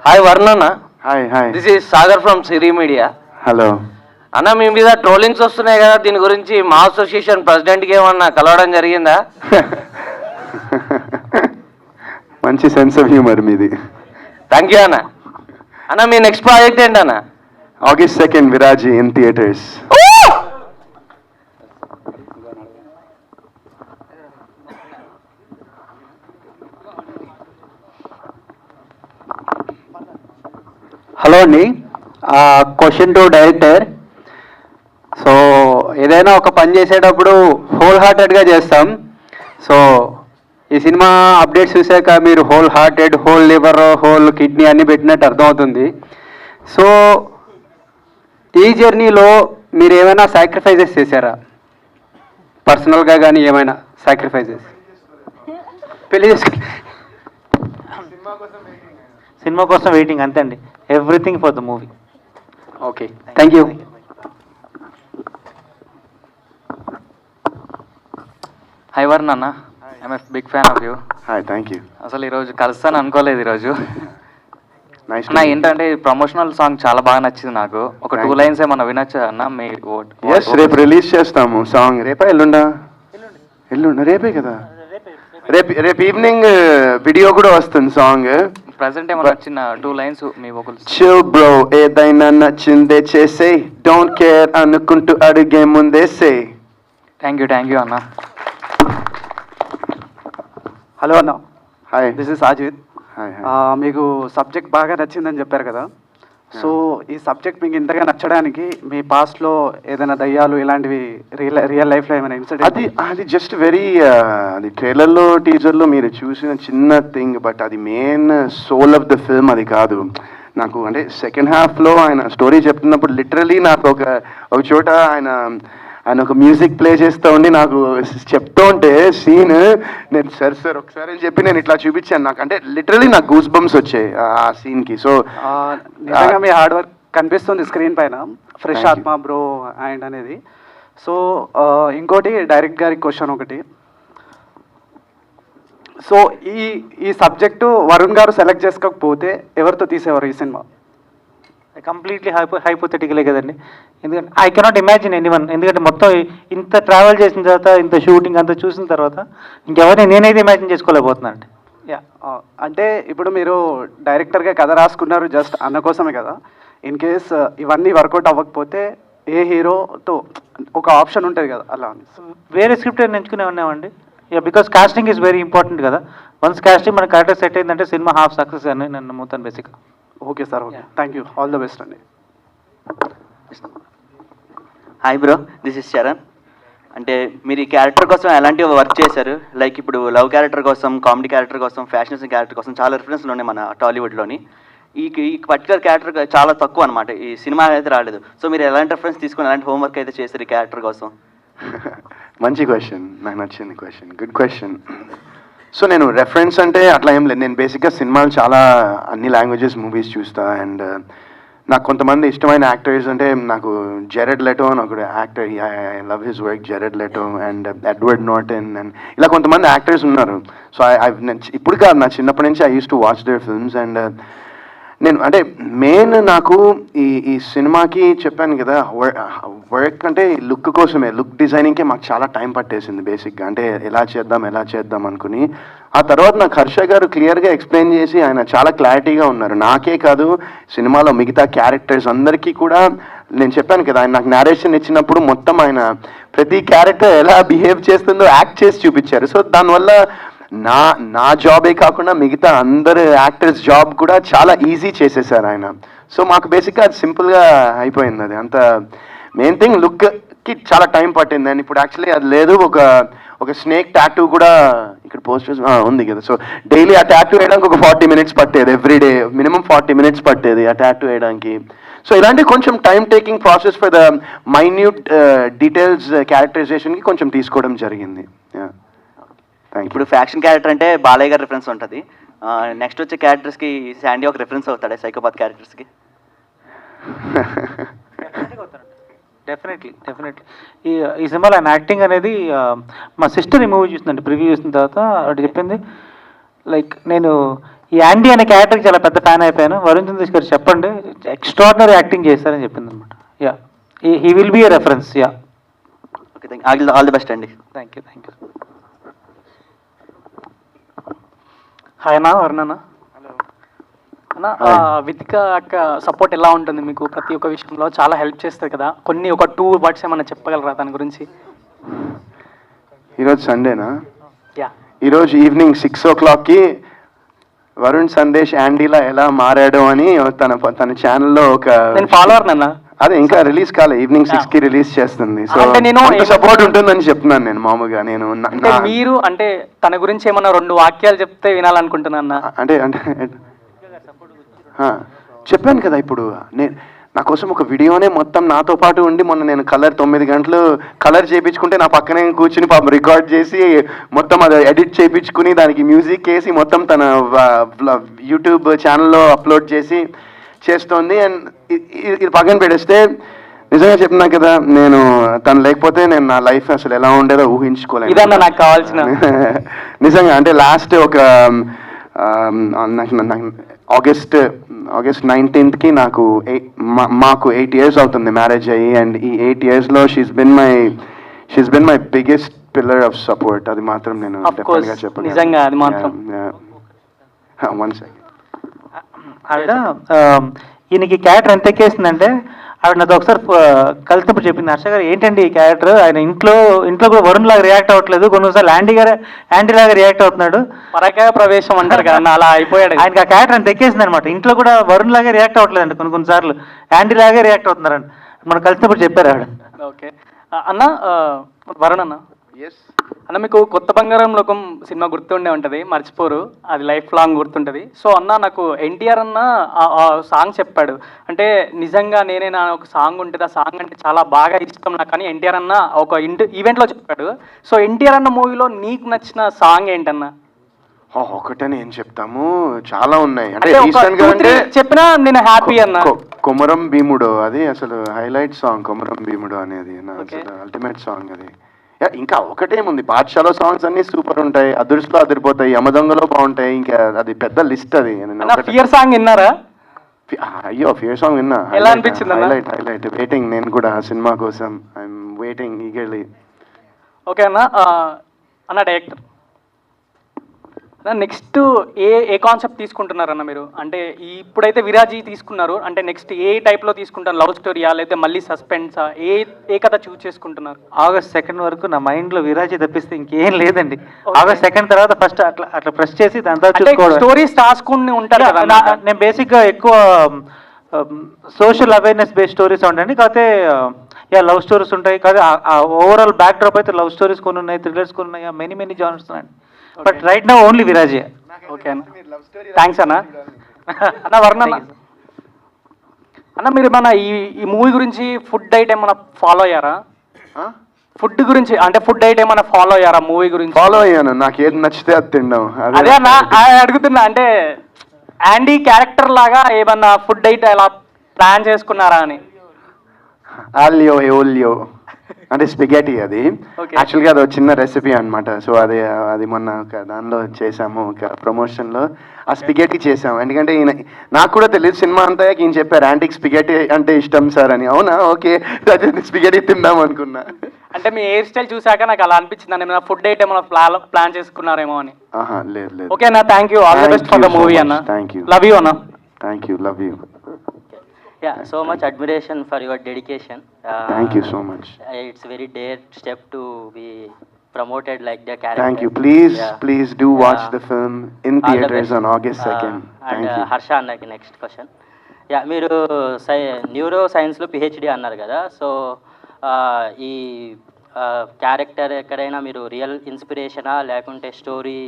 Hi Varun అన్న. Hi. This is Sagar from Siri media. Hello అన్న, మీ మీద trollings వస్తున్నాయి కదా, దీని గురించి మా అసోసియేషన్ ప్రెసిడెంట్కి ఏమన్నా కలవడం జరిగిందా? మంచి సెన్స్ ఆఫ్ హ్యూమర్ మీది. థ్యాంక్ యూ అన్న. అన్న మీ నెక్స్ట్ ప్రాజెక్ట్ ఏంటన్నా? August 2nd, Viraji in theaters. Hello అండి, క్వశ్చన్ టు డైరెక్టర్. సో ఏదైనా ఒక పని చేసేటప్పుడు హోల్ హార్టెడ్గా చేస్తాం. సో ఈ సినిమా అప్డేట్స్ చూసాక మీరు whole hearted, whole liver, whole kidney అన్ని పెట్టినట్టు అర్థమవుతుంది. సో ఈ జర్నీలో మీరు ఏమైనా సాక్రిఫైజెస్ చేశారా? పర్సనల్గా కానీ ఏమైనా సాక్రిఫైజెస్? పెళ్లి చేసుకుని సినిమా కోసం వెయిటింగ్ అంతే అండి. Everything for the movie. Okay, thank you. Hi Varun అన్న, I'm a big fan of you. Hi, thank you. అసలు ఈరోజు కలుస్తాను అనుకోలేదు ఈరోజు. నైస్. నా ఏంటంటే ప్రమోషనల్ సాంగ్ చాలా బాగా నచ్చింది నాకు. ఒక 2 లైన్స్ ఏమన్నా వినొచ్చా అన్న? మీ ఎస్, రేపు రిలీజ్ చేస్తాము సాంగ్. రేపా ఎల్లుండా? ఎల్లుండా, రేపే కదా. రేపు ఈవినింగ్ వీడియో కూడా వస్తుంది సాంగ్. ప్రెసెంట్ ఏమన్నా చిన్న 2 లైన్స్ మీ వోకల్. చిల్ బ్రో, ఏదైనా నచ్చిందే చేసే, డోంట్ కేర్ అనుకుంటూ అడిగే ముందే సే. థ్యాంక్ యూ అన్న. హలో అన్న. Hi, this is Ajith. మీకు సబ్జెక్ట్ బాగా నచ్చిందని చెప్పారు కదా. సో ఈ సబ్జెక్ట్ మీకు ఇంతగా నచ్చడానికి మీ పాస్ట్లో ఏదైనా దయ్యాలు ఇలాంటివి రియల్ లైఫ్లో ఏమైనా ఇన్సిడెంట్? అది జస్ట్ వెరీ అది ట్రైలర్లో టీజర్లో మీరు చూసిన చిన్న థింగ్, బట్ అది main soul of the film అది కాదు. నాకు అంటే సెకండ్ హాఫ్లో ఆయన స్టోరీ చెప్తున్నప్పుడు లిటరలీ నాకు ఒక చోట ఆయన ఒక మ్యూజిక్ ప్లే చేస్తూ ఉండి నాకు చెప్తూ ఉంటే సీన్, నేను సార్ ఒకసారి అని చెప్పి నేను ఇట్లా చూపించాను. నాకు అంటే లిటరలీ నాకు గూస్ బంప్స్ వచ్చాయి ఆ సీన్కి. సో నిజంగా మీ హార్డ్ వర్క్ కనిపిస్తుంది స్క్రీన్ పైన. ఫ్రెష్ ఆత్మ బ్రో అండ్ అనేది. సో ఇంకోటి డైరెక్ట్ గారి క్వశ్చన్ ఒకటి. సో ఈ సబ్జెక్టు వరుణ్ గారు సెలెక్ట్ చేసుకోకపోతే ఎవరితో తీసేవారు ఈ సినిమా? కంప్లీట్లీ హైపోథెటికలే కదండి. ఎందుకంటే ఐ కెనాట్ ఇమాజిన్ ఎనీవన్. ఎందుకంటే మొత్తం ఇంత ట్రావెల్ చేసిన తర్వాత, ఇంత షూటింగ్ అంతా చూసిన తర్వాత ఇంకెవరిని నేనైతే ఇమాజిన్ చేసుకోలేకపోతున్నాను అండి. అంటే ఇప్పుడు మీరు డైరెక్టర్గా కథ రాసుకున్నారు జస్ట్ అన్న కోసమే కదా. ఇన్ కేస్ ఇవన్నీ వర్కౌట్ అవ్వకపోతే ఏ హీరోతో ఒక ఆప్షన్ ఉంటుంది కదా, అలా వేరే స్క్రిప్ట్ ఎంచుకునే ఉన్నామండి. Because casting is very important కదా. వన్స్ కాస్టింగ్ మన కరెక్ట్గా సెట్ అయిందంటే సినిమా హాఫ్ సక్సెస్ అని నేను నమ్ముతాను బేసిక్గా. Okay sir, okay, thank you, all the best అండి. Hi bro, this is Charan. అంటే మీరు ఈ క్యారెక్టర్ కోసం ఎలాంటి వర్క్ చేశారు? లైక్ ఇప్పుడు లవ్ క్యారెక్టర్ కోసం, కామెడీ క్యారెక్టర్ కోసం, ఫ్యాషన్ క్యారెక్టర్ కోసం చాలా రిఫరెన్స్లు ఉన్నాయి మన టాలీవుడ్లోని. ఈ పర్టికులర్ క్యారెక్టర్ చాలా తక్కువ అనమాట, ఈ సినిమా అయితే రాలేదు. సో మీరు ఎలాంటి రిఫరెన్స్ తీసుకుని ఎలాంటి హోంవర్క్ అయితే చేశారు ఈ క్యారెక్టర్ కోసం? మంచి క్వశ్చన్, నాకు నచ్చింది క్వశ్చన్, గుడ్ క్వశ్చన్. సో నేను రెఫరెన్స్ అంటే అట్లా ఏం లేదు. నేను బేసిక్గా సినిమాలు చాలా అన్ని లాంగ్వేజెస్ మూవీస్ చూస్తా. అండ్ నాకు కొంతమంది ఇష్టమైన యాక్టర్స్ అంటే నాకు జెరెడ్ లెటో అని ఒకడు actor, I love his work, జెరెడ్ Leto and Edward Norton and ఇలా కొంతమంది యాక్టర్స్ ఉన్నారు. సో ఇప్పుడు కాదు, నా చిన్నప్పటి నుంచి I use to watch their films. And నేను అంటే మెయిన్ నాకు ఈ సినిమాకి చెప్పాను కదా, వర్క్ అంటే లుక్ కోసమే, లుక్ డిజైనింగ్కే మాకు చాలా టైం పట్టేసింది బేసిక్గా. అంటే ఎలా చేద్దాం అనుకుని ఆ తర్వాత నాకు హర్ష గారు క్లియర్గా ఎక్స్ప్లెయిన్ చేసి ఆయన చాలా క్లారిటీగా ఉన్నారు. నాకే కాదు, సినిమాలో మిగతా క్యారెక్టర్స్ అందరికీ కూడా. నేను చెప్పాను కదా, ఆయన నాకు నేరేషన్ ఇచ్చినప్పుడు మొత్తం ఆయన ప్రతి క్యారెక్టర్ ఎలా బిహేవ్ చేస్తుందో యాక్ట్ చేసి చూపించారు. సో దానివల్ల నా జాబే కాకుండా మిగతా అందరు యాక్టర్స్ జాబ్ కూడా చాలా ఈజీ చేసేసారు ఆయన. సో మాకు బేసిక్గా అది సింపుల్గా అయిపోయింది. అది అంత మెయిన్ థింగ్, లుక్కి చాలా టైం పట్టింది. అండ్ ఇప్పుడు యాక్చువల్లీ అది లేదు, ఒక స్నేక్ టాటూ కూడా ఇక్కడ పోస్టర్స్ ఉంది కదా. సో డైలీ ఆ టాటూ వేయడానికి ఒక 40 minutes పట్టేది, ఎవ్రీడే మినిమం 40 minutes పట్టేది ఆ టాటూ వేయడానికి. సో ఇలాంటి కొంచెం time taking process for the minute details క్యారెక్టరైజేషన్కి కొంచెం తీసుకోవడం జరిగింది. ఇప్పుడు ఫ్యాక్షన్ క్యారెక్టర్ అంటే బాలయ్య గారి రిఫరెన్స్ ఉంటుంది. నెక్స్ట్ వచ్చే క్యారెక్టర్స్కి శాండీ ఒక రిఫరెన్స్ అవుతాడా సైకోపాత్ క్యారెక్టర్స్కి? డెఫినెట్లీ. ఈ సినిమాలో ఆయన యాక్టింగ్ అనేది మా సిస్టర్ ఈ మూవీ చూసిందండి, ప్రివ్యూ చూసిన తర్వాత అటు చెప్పింది, లైక్ నేను ఈ యాండీ అనే క్యారెక్టర్కి చాలా పెద్ద ఫ్యాన్ అయిపోయాను, వరుణ్ చంద్రేష్ గారు చెప్పండి ఎక్స్ట్రాడినరీ యాక్టింగ్ చేస్తారని చెప్పింది అనమాట. He will be a reference. Okay, all the best అండి. Thank you. హాయ్ అన్న, వరుణ్ అన్న. అన్న వితిక అక్క సపోర్ట్ ఎలా ఉంటుంది మీకు ప్రతి ఒక్క విషయంలో? చాలా హెల్ప్ చేస్తుంది కదా, కొన్ని ఒక 2 వర్డ్స్ ఏమన్నా చెప్పగలరా దాని గురించి? ఈరోజు సండేనా? యా. ఈరోజు ఈవినింగ్ 6 o'clockకి వరుణ్ సందేశ్ యాండీలా ఎలా మారాడు అని తన ఛానల్లో ఒక నేను ఫాలోవర్ నన్న. అదే ఇంకా రిలీజ్ కాలే, ఈవినింగ్ 6కి రిలీజ్ చేస్తుంది. సో అంటే నేను సపోర్ట్ ఉంటుందని చెప్తున్నాను నేను మామూలుగా. నేను అంటే మీరు అంటే తన గురించి ఏమన్నా 2 వాక్యాలు చెప్తే వినాలనుకుంటున్నా అన్న. అంటే చెప్పాను కదా ఇప్పుడు నా కోసం ఒక వీడియోనే మొత్తం నాతో పాటు ఉండి మొన్న నేను కలర్ 9 గంటలు కలర్ చేయించుకుంటే నా పక్కనే కూర్చుని పాపం రికార్డ్ చేసి మొత్తం అది ఎడిట్ చేయించుకుని దానికి మ్యూజిక్ వేసి మొత్తం తన యూట్యూబ్ ఛానల్లో అప్లోడ్ చేస్తోంది. అండ్ ఇది పక్కన పెడేస్తే నిజంగా చెప్తున్నా కదా, నేను తను లేకపోతే నేను నా లైఫ్ అసలు ఎలా ఉండేదో ఊహించుకోలేదు. ఇదన్నా నాకు కావాల్సిన నిజంగా. అంటే లాస్ట్ ఒక ఆగస్ట్ 19th నాకు మాకు 8 years అవుతుంది మ్యారేజ్ అయ్యి. అండ్ ఈ 8 yearsలో she's been my biggest pillar of support. అది మాత్రం నేను డెఫినెట్గా చెప్పాను. నిజంగా అది మాత్రం. One second. ఆవిడ ఈయనకి క్యారెక్టర్ ఎంత ఎక్కేసిందంటే ఆవిడ నాతో ఒకసారి కలిసినప్పుడు చెప్పింది, హర్ష గారు ఏంటండి ఈ క్యారెక్టర్, ఆయన ఇంట్లో కూడా వరుణ్ లాగా రియాక్ట్ అవ్వట్లేదు, కొన్నిసార్లు యాంటీ లాగా రియాక్ట్ అవుతున్నాడు, పరకాయ ప్రవేశం అంటారు కదా అలా అయిపోయాడు. ఆయనకి ఆ క్యారెక్టర్ అంత ఎక్కేసింది అనమాట. ఇంట్లో కూడా వరుణ్ లాగా రియాక్ట్ అవ్వట్లేదండి, కొన్నిసార్లు యాంటీ లాగే రియాక్ట్ అవుతున్నారండి. మనం కలిసినప్పుడు చెప్పారు ఆవిడ. ఓకే అన్న, వరుణ్ అన్న అన్న మీకు కొత్త బంగారం లోకం సినిమా గుర్తుండే ఉంటుంది, మర్చిపోరు, అది లైఫ్ లాంగ్ గుర్తుంటుంది. సో అన్న నాకు ఎన్టీఆర్ అన్న ఆ సాంగ్ చెప్పాడు, అంటే నిజంగా నేనే నా ఒక సాంగ్ ఉంటుంది, ఆ సాంగ్ అంటే చాలా బాగా ఇష్టం నాకు అని ఎన్టీఆర్ అన్న ఒక ఈవెంట్లో చెప్పాడు. సో ఎన్టీఆర్ అన్న మూవీలో నీకు నచ్చిన సాంగ్ ఏంటన్నా? ఒకటని ఏం చెప్తాము, చాలా ఉన్నాయి. అంటే చెప్పినా నేను హ్యాపీ అన్న. కొమరం భీముడు అది అసలు హైలైట్ సాంగ్, కొమరం భీముడు అనేది అల్టిమేట్ సాంగ్ అది. ఇంకా ఒకటేముంది, బాద్షాలో సాంగ్స్ అన్ని సూపర్ ఉంటాయి, అదుర్స్లో అదిరిపోతాయి, యమదొంగలో బాగుంటాయి, ఇంకా అది పెద్ద లిస్ట్ అది. ఫియర్ సాంగ్ విన్నారా? అయ్యో ఫియర్ సాంగ్ విన్నా, ఎలా అనిపించింది? హైలైట్. వెయిటింగ్ నేను కూడా ఆ సినిమా కోసం, ఐఎమ్ వెయిటింగ్ ఈగర్లీ. ఓకే అన్న డైరెక్టర్ నెక్స్ట్ ఏ కాన్సెప్ట్ తీసుకుంటున్నారన్న మీరు? అంటే ఇప్పుడైతే విరాజీ తీసుకున్నారు, అంటే నెక్స్ట్ ఏ టైప్లో తీసుకుంటారు? లవ్ స్టోరీయా లేదా మళ్ళీ సస్పెన్సా? ఏ కథ చూస్ చేసుకుంటున్నారు? August 2 వరకు నా మైండ్లో విరాజీ తప్పిస్తే ఇంకేం లేదండి. August 2 తర్వాత ఫస్ట్ అట్లా ప్రెస్ చేసి దాని తర్వాత చూసుకోవడం. స్టోరీస్ రాసుకుని ఉంటారు కదా. నేను బేసిక్గా ఎక్కువ సోషల్ అవేర్నెస్ బేస్డ్ స్టోరీస్ ఉంటాయండి. కాకపోతే లవ్ స్టోరీస్ ఉంటాయి, కాదు ఓవరాల్ బ్యాక్ డ్రాప్ అయితే లవ్ స్టోరీస్ కొన్ని ఉన్నాయి, థ్రిల్లర్స్ కొన్ని ఉన్నాయి, మెనీ జానర్స్ ఉన్నాయండి. బట్ రైట్ నౌ ఓన్లీ విరాజే. ఓకే అన్న, థ్యాంక్స్ అన్న. అన్న వర్ణ అన్న మీరు ఏమన్నా ఈ మూవీ గురించి ఫుడ్ డైట్ ఏమన్నా ఫాలో అయ్యారా? ఫుడ్ గురించి అంటే ఫుడ్ డైట్ ఏమన్నా ఫాలో అయ్యారా మూవీ గురించి? ఫాలో అయ్యాను, నాకు ఏది నచ్చితే అది తింటాం. అదే అన్న అడుగుతున్నా, అంటే యాండీ క్యారెక్టర్ లాగా ఏమన్నా ఫుడ్ డైట్ ఎలా ప్లాన్ చేసుకున్నారా అని? ఆలియో ఎఓలియో అంటే స్పిగెటీ, అది యాక్చువల్గా అది ఒక చిన్న రెసిపీ అనమాట. సో అది మొన్న ఒక దానిలో చేసాము, ఒక ప్రమోషన్లో ఆ స్పిగెటీ చేసాము. ఎందుకంటే నాకు కూడా తెలియదు, సినిమా అంతా ఈయన చెప్పారు యాంటీకి స్పిగెటీ అంటే ఇష్టం సార్ అని. అవునా, ఓకే స్పిగెటీ తిందాం అనుకున్నా. అంటే మీ హెయిర్ స్టైల్ చూసాక నాకు అలా అనిపించింది, ఏమైనా ఫుడ్ డైట్ ఏమైనా ప్లాన్ చేసుకున్నారేమో అని. లేదు. ఓకే అన్న, thank you, all the best for the movie అన్న. థ్యాంక్ యూ, లవ్ యూ అన్న. Thank you, love you. Yeah, so much admiration for your dedication. Thank you so much. It's very dare step to be promoted like the character. Thank you. Please do watch the film in theaters on August 2nd. Thank you. Harsha అన్నకి next question. Yeah, మీరు neuro సైన్స్లో PhD అన్నారు కదా, so ఈ character ఎక్కడైనా మీరు real ఇన్స్పిరేషనా లేకుంటే story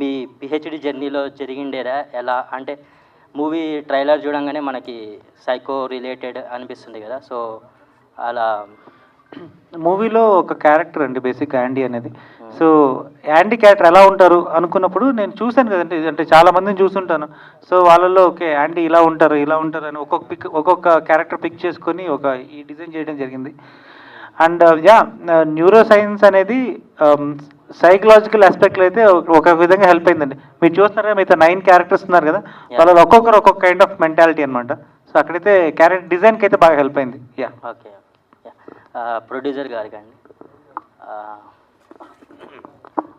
మీ PhD జర్నీలో జరిగిండేదా? ఎలా అంటే మూవీ ట్రైలర్ చూడంగానే మనకి సైకో రిలేటెడ్ అనిపిస్తుంది కదా, సో అలా మూవీలో ఒక క్యారెక్టర్ అండి బేసిక్ యాండీ అనేది. సో యాండీ క్యారెక్టర్ ఎలా ఉంటారు అనుకున్నప్పుడు నేను చూశాను కదండి, అంటే చాలా మందిని చూస్తుంటాను. సో వాళ్ళల్లో ఓకే యాండీ ఇలా ఉంటారు అని ఒక్కొక్క క్యారెక్టర్ పిక్ చేసుకొని ఈ డిజైన్ చేయడం జరిగింది. అండ్ న్యూరో సైన్స్ అనేది సైకలాజికల్ ఆస్పెక్ట్లో అయితే ఒక విధంగా హెల్ప్ అయిందండి. మీరు చూస్తున్నారా, మిగతా 9 క్యారెక్టర్స్ ఉన్నారు కదా, వాళ్ళలో ఒక్కొక్కరు ఒక్కొక్క కైండ్ ఆఫ్ మెంటాలిటీ అనమాట. సో అక్కడైతే క్యారెక్టర్ డిజైన్కి అయితే బాగా హెల్ప్ అయింది. ఓకే, ప్రొడ్యూసర్ గారికి అండి,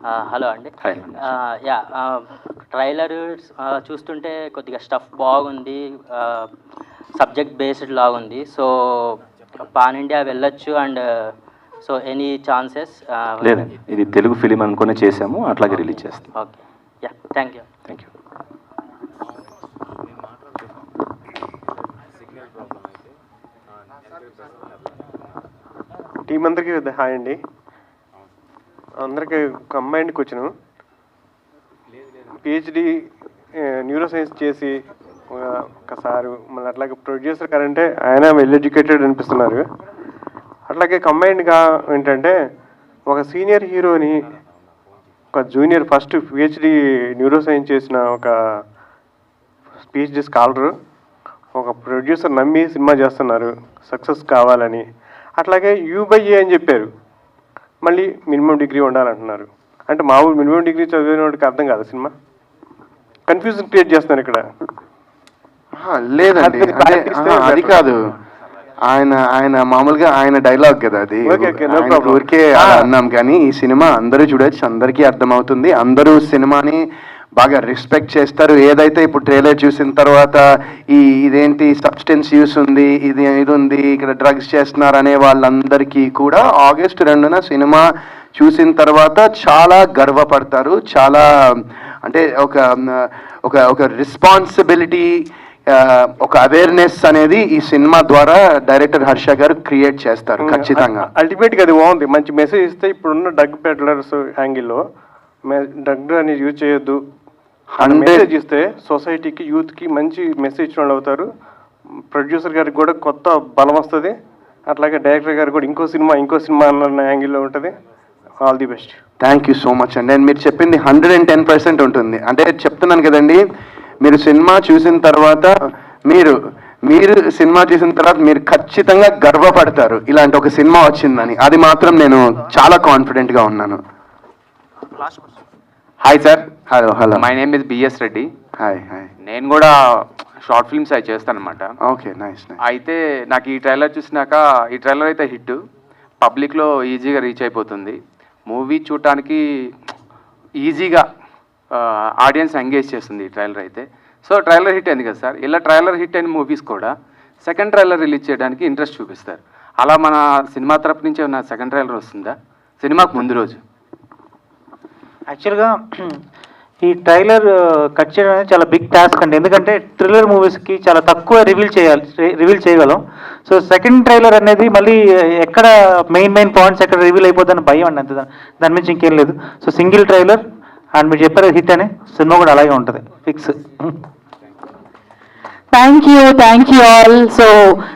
హలో అండి. Hi. యా, ట్రైలర్ చూస్తుంటే కొద్దిగా స్టఫ్ బాగుంది, సబ్జెక్ట్ బేస్డ్ లాగుంది. సో పాన్ ఇండియా వెళ్ళొచ్చు అండ్ సో ఎనీ ఛాన్సెస్? లేదండి, ఇది తెలుగు ఫిలిం అనుకునే చేసాము, అట్లాగే రిలీజ్ చేస్తాం. Okay, yeah, thank you. Thank you. Team అందరికీ హాయ్ అండి. అందరికీ combined question. PhD neuro science చేసి ఒకసారి మళ్ళీ అట్లాగే ప్రొడ్యూసర్ గారంటే ఆయన వెల్ ఎడ్యుకేటెడ్ అనిపిస్తున్నారు. అట్లాగే కంబైన్డ్గా ఏంటంటే ఒక సీనియర్ హీరోని ఒక junior first PhD neuro science చేసిన ఒక పిహెచ్డి స్కాలరు ఒక ప్రొడ్యూసర్ నమ్మి సినిమా చేస్తున్నారు సక్సెస్ కావాలని. అట్లాగే యూ/ఏ అని చెప్పారు, మళ్ళీ మినిమం డిగ్రీ ఉండాలంటున్నారు. అంటే మామూలు మినిమం డిగ్రీ చదివిన వాడికి అర్థం కాదు సినిమా. కన్ఫ్యూజన్ క్రియేట్ చేస్తున్నారు ఇక్కడ. లేదండి, అది కాదు. ఆయన మామూలుగా ఆయన డైలాగ్ కదా అది, ఊరికే అన్నాం. కానీ ఈ సినిమా అందరూ చూడొచ్చు, అందరికీ అర్థమవుతుంది. అందరూ సినిమాని బాగా రెస్పెక్ట్ చేస్తారు. ఏదైతే ఇప్పుడు ట్రైలర్ చూసిన తర్వాత ఇదేంటి సబ్స్టెన్స్ యూస్ ఉంది, ఇది ఉంది, ఇక్కడ డ్రగ్స్ చేస్తున్నారు అనే వాళ్ళందరికీ కూడా ఆగస్టు 2న సినిమా చూసిన తర్వాత చాలా గర్వపడతారు. చాలా అంటే ఒక రెస్పాన్సిబిలిటీ, ఒక అవేర్నెస్ అనేది ఈ సినిమా ద్వారా డైరెక్టర్ హర్ష గారు క్రియేట్ చేస్తారు ఖచ్చితంగా. అల్టిమేట్గా అది బాగుంది, మంచి మెసేజ్ ఇస్తే. ఇప్పుడున్న డ్రగ్ పెడ్లర్స్ యాంగిల్లో డ్రగ్ అనేది యూజ్ చేయొద్దు మెసేజ్ ఇస్తే సొసైటీకి, యూత్కి మంచి మెసేజ్ ఇచ్చిన వాళ్ళు అవుతారు. ప్రొడ్యూసర్ గారికి కూడా కొత్త బలం వస్తుంది. అట్లాగే డైరెక్టర్ గారు కూడా ఇంకో సినిమా అన్న యాంగిల్లో ఉంటుంది. All the best. Thank you so much అండి. మీరు చెప్పింది 110% ఉంటుంది. అంటే చెప్తున్నాను కదండి, మీరు సినిమా చూసిన తర్వాత మీరు సినిమా చూసిన తర్వాత మీరు ఖచ్చితంగా గర్వపడతారు ఇలాంటి ఒక సినిమా వచ్చిందని. అది మాత్రం నేను చాలా కాన్ఫిడెంట్గా ఉన్నాను. Hi sir. Hello. My name is BS Reddy. Hi. నేను కూడా షార్ట్ ఫిల్మ్స్ అవి చేస్తాను అనమాట. Okay, nice. అయితే నాకు ఈ ట్రైలర్ చూసినాక, ఈ ట్రైలర్ అయితే హిట్, పబ్లిక్లో ఈజీగా రీచ్ అయిపోతుంది. మూవీ చూడటానికి ఈజీగా ఆడియన్స్ ఎంగేజ్ చేస్తుంది ఈ ట్రైలర్ అయితే. సో ట్రైలర్ హిట్ అయింది కదా సార్, ఇలా ట్రైలర్ హిట్ అయిన మూవీస్ కూడా సెకండ్ ట్రైలర్ రిలీజ్ చేయడానికి ఇంట్రెస్ట్ చూపిస్తారు. అలా మన సినిమా తరపు నుంచి ఏమన్నా సెకండ్ ట్రైలర్ వస్తుందా సినిమాకు ముందు రోజు? యాక్చువల్గా ఈ ట్రైలర్ కట్ చేయడం అనేది చాలా బిగ్ టాస్క్ అండి. ఎందుకంటే థ్రిల్లర్ మూవీస్కి చాలా తక్కువ రివీల్ చేయగలం. సో సెకండ్ ట్రైలర్ అనేది మళ్ళీ ఎక్కడ మెయిన్ పాయింట్స్ ఎక్కడ రివీల్ అయిపోతుందని భయం అండి, అంతే. దాని నుంచి ఇంకేం లేదు. సో సింగిల్ ట్రైలర్ అండ్ మీరు చెప్పారు హిట్ అని, సినిమా కూడా అలాగే ఉంటుంది, fix. Thank you all. So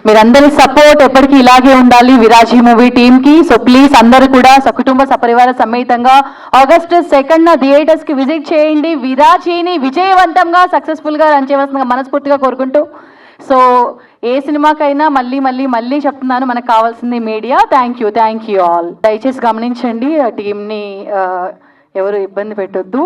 మీరందరి సపోర్ట్ ఎప్పటికీ ఇలాగే ఉండాలి విరాజీ మూవీ టీమ్కి. సో ప్లీజ్ అందరూ కూడా సకుటుంబ సపరివార సమేతంగా ఆగస్టు 2న థియేటర్స్కి విజిట్ చేయండి. విరాజీని విజయవంతంగా సక్సెస్ఫుల్గా రన్ చేయవలసిందిగా మనస్ఫూర్తిగా కోరుకుంటూ, సో ఏ సినిమాకైనా మళ్ళీ చెప్తున్నాను, మనకు కావాల్సింది మీడియా. Thank you all. దయచేసి గమనించండి, టీంని ఎవరు ఇబ్బంది పెట్టొద్దు.